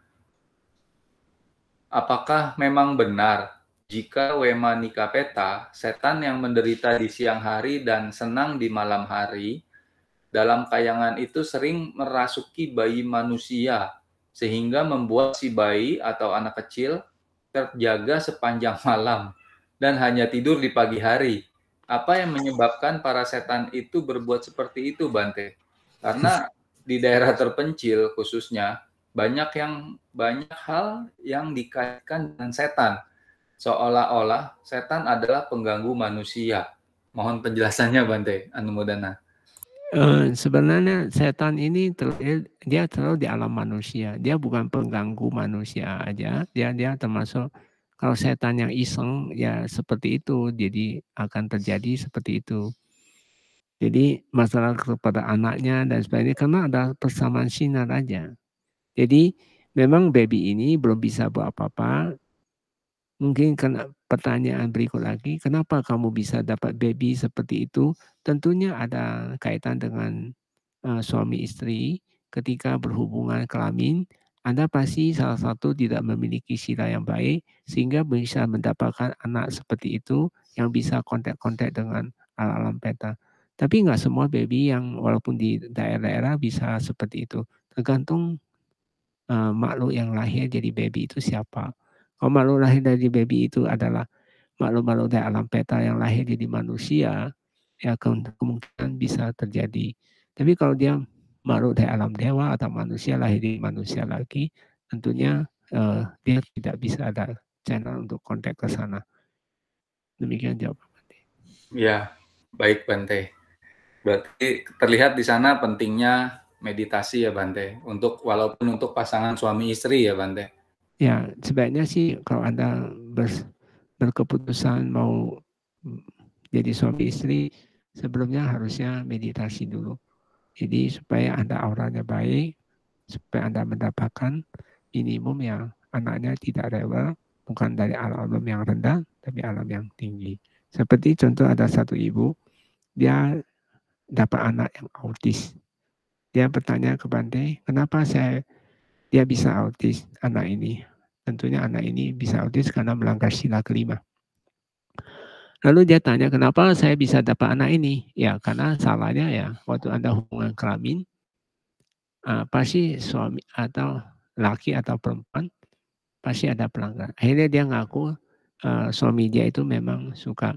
Apakah memang benar jika Wema Nikapeta, setan yang menderita di siang hari dan senang di malam hari, dalam kayangan itu sering merasuki bayi manusia, sehingga membuat si bayi atau anak kecil terjaga sepanjang malam dan hanya tidur di pagi hari? Apa yang menyebabkan para setan itu berbuat seperti itu, Bante? Karena di daerah terpencil khususnya banyak hal yang dikaitkan dengan setan, seolah-olah setan adalah pengganggu manusia. Mohon penjelasannya Bante Anumodana. Sebenarnya setan ini dia terlalu di alam manusia. Dia bukan pengganggu manusia aja. Dia termasuk kalau setan yang iseng ya seperti itu. Jadi akan terjadi seperti itu. Jadi masalah kepada anaknya dan sebagainya karena ada persamaan sinar aja. Jadi memang baby ini belum bisa buat apa-apa. Mungkin karena pertanyaan berikut lagi, kenapa kamu bisa dapat baby seperti itu? Tentunya ada kaitan dengan suami istri. ketika berhubungan kelamin, Anda pasti salah satu tidak memiliki sila yang baik sehingga bisa mendapatkan anak seperti itu yang bisa kontak-kontak dengan alam peta. Tapi nggak semua baby yang walaupun di daerah-daerah bisa seperti itu. Tergantung makhluk yang lahir jadi baby itu siapa. Kalau makhluk lahir dari baby itu adalah makhluk-makhluk dari alam peta yang lahir jadi manusia, ya kemungkinan bisa terjadi. Tapi kalau dia makhluk dari alam dewa atau manusia lahir dari manusia lagi, tentunya dia tidak bisa ada channel untuk kontak ke sana. Demikian jawaban. Ya, baik Bante. Berarti terlihat di sana pentingnya meditasi ya Bante, walaupun untuk pasangan suami istri ya Bante. Ya, sebaiknya sih kalau Anda berkeputusan mau jadi suami istri, sebelumnya harusnya meditasi dulu. Jadi supaya Anda auranya baik, supaya Anda mendapatkan minimum yang anaknya tidak rewel, bukan dari alam yang rendah, tapi alam yang tinggi. Seperti contoh ada satu ibu, dia dapat anak yang autis. Dia bertanya ke Bante, kenapa dia bisa autis anak ini? Tentunya anak ini bisa autis karena melanggar sila kelima. Lalu dia tanya, kenapa saya bisa dapat anak ini? Ya, karena salahnya ya, waktu Anda hubungan kelamin, pasti suami atau laki atau perempuan, pasti ada pelanggaran. Akhirnya dia ngaku suami dia itu memang suka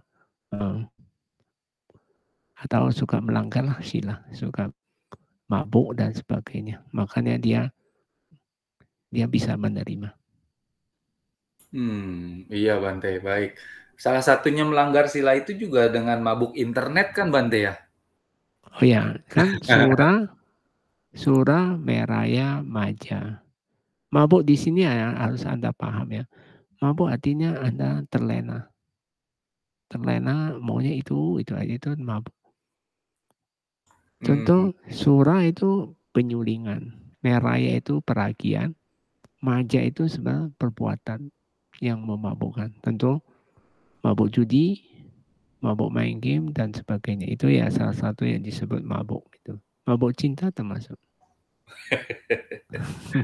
atau suka melanggar lah sila, suka mabuk dan sebagainya. Makanya dia bisa menerima. Iya Bante, baik. Salah satunya melanggar sila itu juga dengan mabuk internet kan Bante ya? Oh ya, kan Sura Meraya Maja. Mabuk di sini ya, harus Anda paham ya. Mabuk artinya Anda terlena. Terlena maunya itu aja itu mabuk. Contoh Sura itu penyulingan. Meraya itu peragian. Maja itu sebenarnya perbuatan yang memabukkan. Tentu mabuk judi, mabuk main game dan sebagainya. Itu ya salah satu yang disebut mabuk itu. Mabuk cinta termasuk.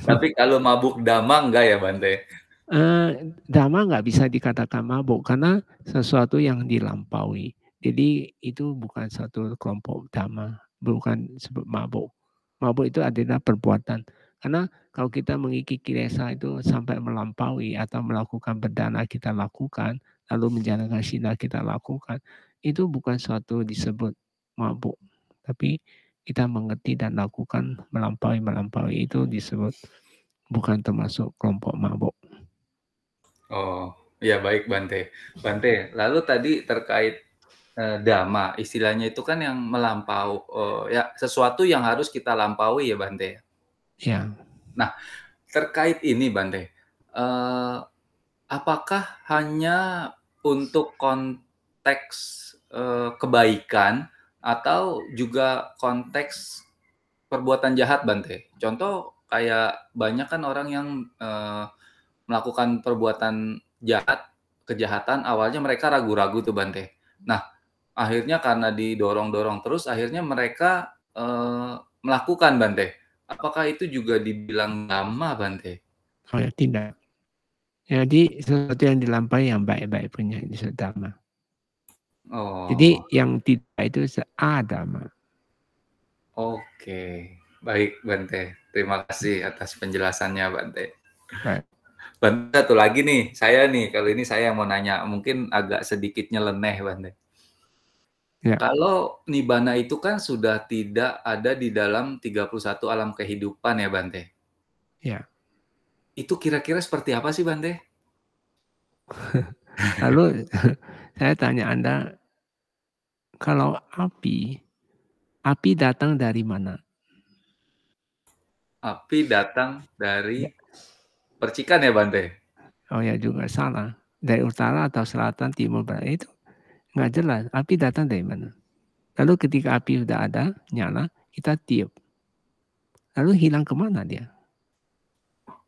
Tapi kalau mabuk dhamma enggak ya Bante? Dhamma nggak bisa dikatakan mabuk karena sesuatu yang dilampaui. Jadi itu bukan satu kelompok dhamma, bukan sebut mabuk. Mabuk itu adalah perbuatan. Karena kalau kita mengikis kilesa itu sampai melampaui atau melakukan berdana kita lakukan, lalu menjalankan sila kita lakukan, itu bukan suatu disebut mabuk. Tapi kita mengerti dan lakukan melampaui itu disebut bukan termasuk kelompok mabuk. Oh, ya baik Bante. Bante, lalu tadi terkait dhamma, istilahnya itu kan yang ya sesuatu yang harus kita lampaui ya Bante. Ya. Nah, terkait ini Bante, apakah hanya untuk konteks kebaikan atau juga konteks perbuatan jahat Bante? Contoh kayak banyak kan orang yang melakukan perbuatan kejahatan awalnya mereka ragu-ragu tuh Bante. Nah, akhirnya karena didorong-dorong terus akhirnya mereka melakukan Bante. Apakah itu juga dibilang dhamma Bante? Oh ya, tidak. Jadi sesuatu yang dilampaui yang baik-baik punya disebut dhamma. Jadi Oh, yang tidak itu seadama. oke. Baik Bante. Terima kasih atas penjelasannya Bante. Baik. Bante, satu lagi nih, kalau ini saya mau nanya, mungkin agak sedikit nyeleneh Bante. Ya. Kalau Nibbana itu kan sudah tidak ada di dalam 31 alam kehidupan ya Bante. Ya. Itu kira-kira seperti apa sih Bante? Lalu saya tanya Anda, kalau api datang dari mana? Api datang dari Ya. percikan ya Bante? Oh ya juga salah. Dari utara atau selatan, timur, barat itu nggak jelas. Api datang dari mana? Lalu ketika api sudah ada, nyala, kita tiup. Lalu hilang kemana dia?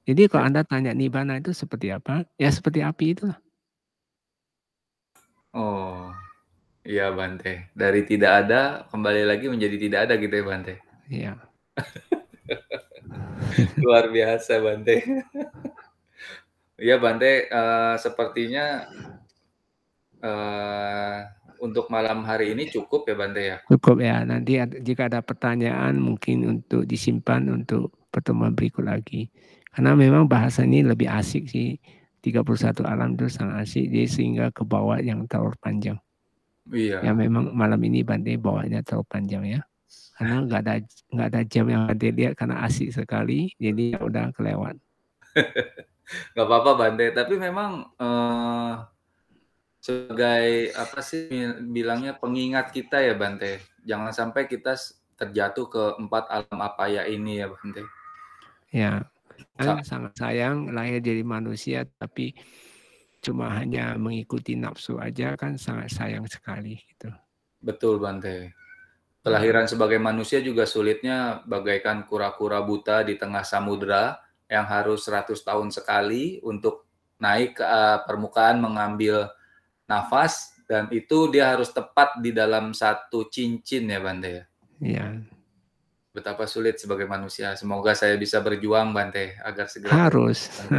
Jadi kalau Anda tanya Nibbana itu seperti apa? Ya seperti api itulah. Oh, iya Bante. Dari tidak ada kembali lagi menjadi tidak ada gitu ya Bante. Iya. Luar biasa Bante. Iya Bante, sepertinya, eee, untuk malam hari ini cukup ya Bante ya? Cukup ya, nanti jika ada pertanyaan mungkin untuk disimpan untuk pertemuan berikut lagi. Karena memang bahasa ini lebih asik sih, 31 alam itu sangat asik, jadi sehingga ke bawah yang terlalu panjang. Ya Iya. memang malam ini Bante bawanya terlalu panjang ya. Karena nggak ada jam yang Bante lihat karena asik sekali, jadi ya udah kelewat. Nggak apa-apa Bante, tapi memang, sebagai apa sih bilangnya, pengingat kita ya Bante, jangan sampai kita terjatuh ke 4 alam apaya ini ya Bante. Ya, Sa kan sangat sayang lahir jadi manusia tapi cuma hanya mengikuti nafsu aja kan sangat sayang sekali gitu. Betul Bante. Ya, Kelahiran sebagai manusia juga sulitnya bagaikan kura-kura buta di tengah samudera yang harus 100 tahun sekali untuk naik ke permukaan mengambil nafas, dan itu dia harus tepat di dalam satu cincin ya Bante ya. ya. Betapa sulit sebagai manusia. Semoga saya bisa berjuang Bante agar segera tercapai Harus Bante.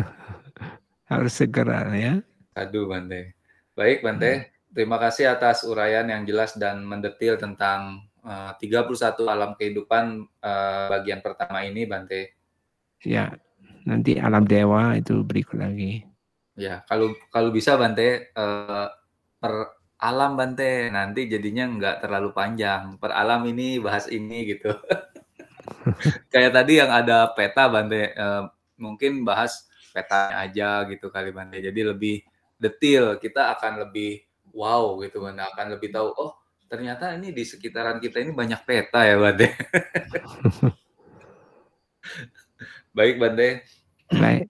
harus segera ya. Aduh Bante. Baik Bante, terima kasih atas uraian yang jelas dan mendetil tentang 31 alam kehidupan bagian pertama ini Bante. Ya, nanti alam dewa itu berikut lagi. Ya, kalau kalau bisa Bante, per alam Bante, nanti jadinya nggak terlalu panjang. Per alam ini bahas ini gitu. Kayak tadi yang ada peta Bante, mungkin bahas petanya aja gitu kali Bante. Jadi lebih detil, kita akan lebih wow gitu Bante, akan lebih tahu, oh ternyata ini di sekitaran kita ini banyak peta ya Bante. Baik Bante, Baik,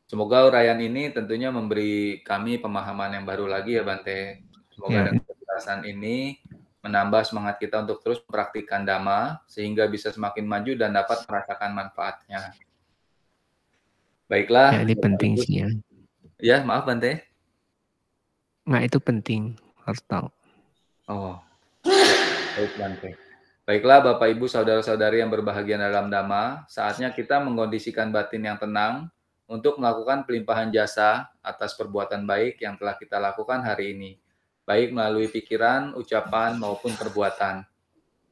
semoga uraian ini tentunya memberi kami pemahaman yang baru lagi ya Bante. Semoga ya, dengan penjelasan ini menambah semangat kita untuk terus mempraktikkan Dhamma sehingga bisa semakin maju dan dapat merasakan manfaatnya. ya Baiklah, ini Bapak penting Ibu. sih ya. Ya, maaf Bante. Nah itu penting harus tahu. Oh, baik Bante. Baiklah Bapak Ibu saudara-saudari yang berbahagia dalam Dhamma, saatnya kita mengkondisikan batin yang tenang untuk melakukan pelimpahan jasa atas perbuatan baik yang telah kita lakukan hari ini, baik melalui pikiran, ucapan, maupun perbuatan.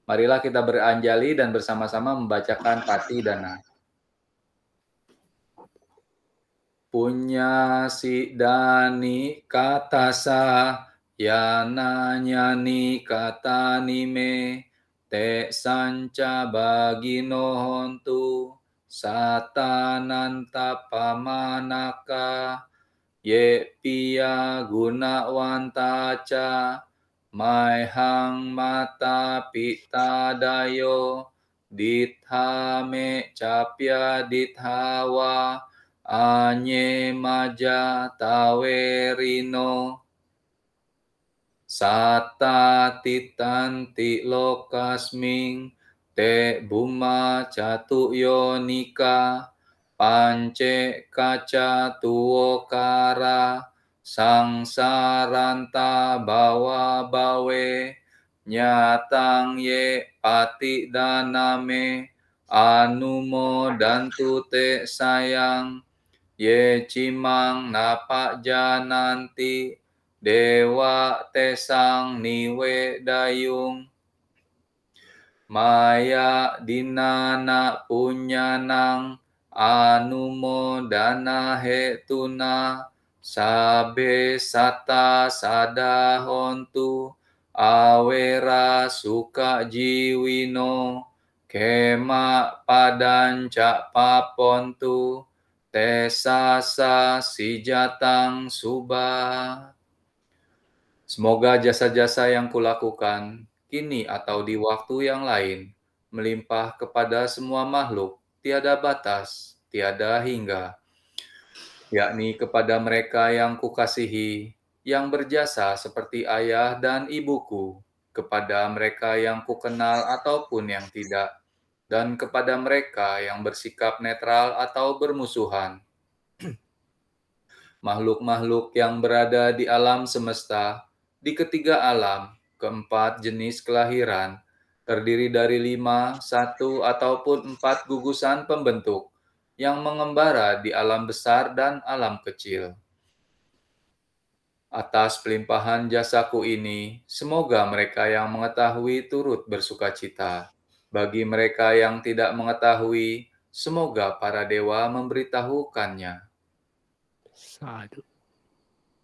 Marilah kita beranjali dan bersama-sama membacakan Pati Dana. Punya si dani katasa yana nyani kata nime te sanca bagino hontu satananta pamanaka ye pia gunawantaca maihang mata pita dayo dithame capya dithawa anye maja tawerino sata titanti lokasming te buma catu yonika pance kaca tuokara sangsaranta bawa bawe nyatang ye pati daname anumo dantu te sayang ye cimang napa jananti dewa tesang niwe dayung maya dinana punyanang anumo dana hetuna sabe sata sada hontu awera suka jiwino kema padanca papontu tesasa sijatang subah. Semoga jasa-jasa yang kulakukan kini atau di waktu yang lain melimpah kepada semua makhluk, tiada batas, tiada hingga, yakni kepada mereka yang kukasihi, yang berjasa seperti ayah dan ibuku, kepada mereka yang kukenal ataupun yang tidak, dan kepada mereka yang bersikap netral atau bermusuhan, makhluk-makhluk yang berada di alam semesta, di ketiga alam, keempat jenis kelahiran, terdiri dari 5, 1, ataupun 4 gugusan pembentuk yang mengembara di alam besar dan alam kecil. Atas pelimpahan jasaku ini, semoga mereka yang mengetahui turut bersukacita. Bagi mereka yang tidak mengetahui, semoga para dewa memberitahukannya. Sadu.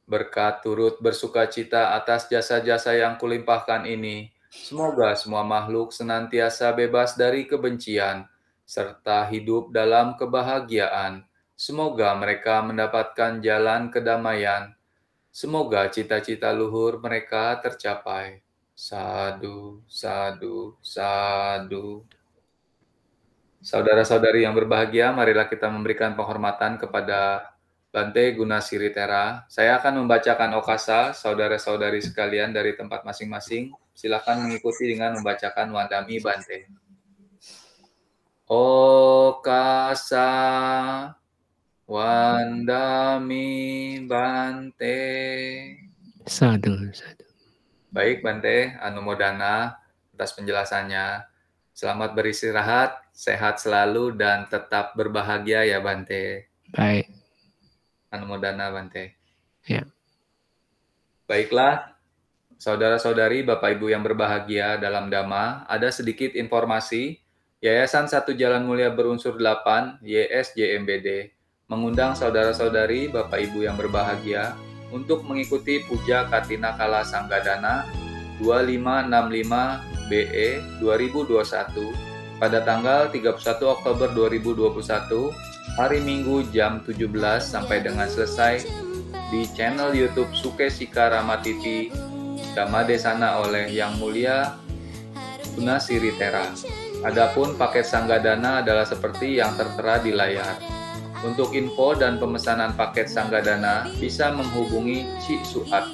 Berkat turut bersukacita atas jasa-jasa yang kulimpahkan ini, semoga semua makhluk senantiasa bebas dari kebencian, serta hidup dalam kebahagiaan. Semoga mereka mendapatkan jalan kedamaian. Semoga cita-cita luhur mereka tercapai. Sadu, sadu, sadu. Saudara-saudari yang berbahagia, marilah kita memberikan penghormatan kepada Bante Gunasiritera. Saya akan membacakan okasa, saudara-saudari sekalian dari tempat masing-masing. Silakan mengikuti dengan membacakan Wandami Bante. Okasa Wandami Bante. Sadu. Baik Bante, Anumodana atas penjelasannya. Selamat beristirahat, sehat selalu, dan tetap berbahagia ya Bante. Baik. Anumodana Bante. Ya. Baiklah, saudara-saudari, Bapak Ibu yang berbahagia dalam Dhamma, ada sedikit informasi. Yayasan Satu Jalan Mulia Berunsur 8, YSJMBD, mengundang saudara-saudari, Bapak Ibu yang berbahagia, untuk mengikuti Puja Katina Kala Sanggadana 2565 BE 2021 pada tanggal 31 Oktober 2021, hari Minggu jam 17 sampai dengan selesai di channel YouTube Sukesika Rama TV Dhamma Desana oleh Yang Mulia Gunasiritera. Adapun paket Sanggadana adalah seperti yang tertera di layar. Untuk info dan pemesanan paket Sanggadana bisa menghubungi Cik Suat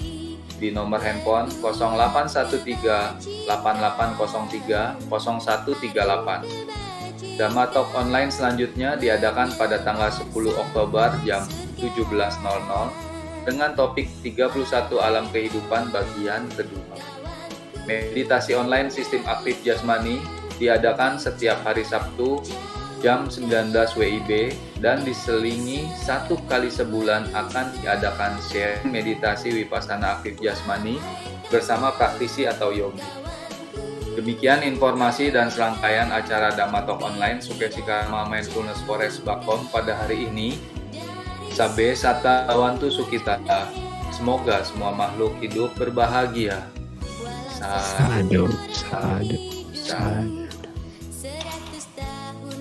di nomor handphone 0813 8803 0138. Dhamma Talk online selanjutnya diadakan pada tanggal 10 Oktober jam 17.00 dengan topik 31 Alam Kehidupan bagian kedua. Meditasi online sistem aktif jasmani diadakan setiap hari Sabtu jam 19 WIB dan diselingi 1 kali sebulan akan diadakan sharing meditasi Vipassana aktif jasmani bersama praktisi atau yogi. Demikian informasi dan serangkaian acara Dhamma Talk online Sukesika Rama Mindfulness Forest Bakom pada hari ini. Sabe Sata Awantu Sukitata. Semoga semua makhluk hidup berbahagia. Sadu, sadu, sadu.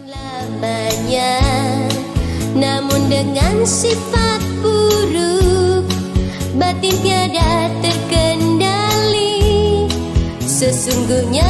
Lamanya, namun dengan sifat buruk, batin tiada terkendali. Sesungguhnya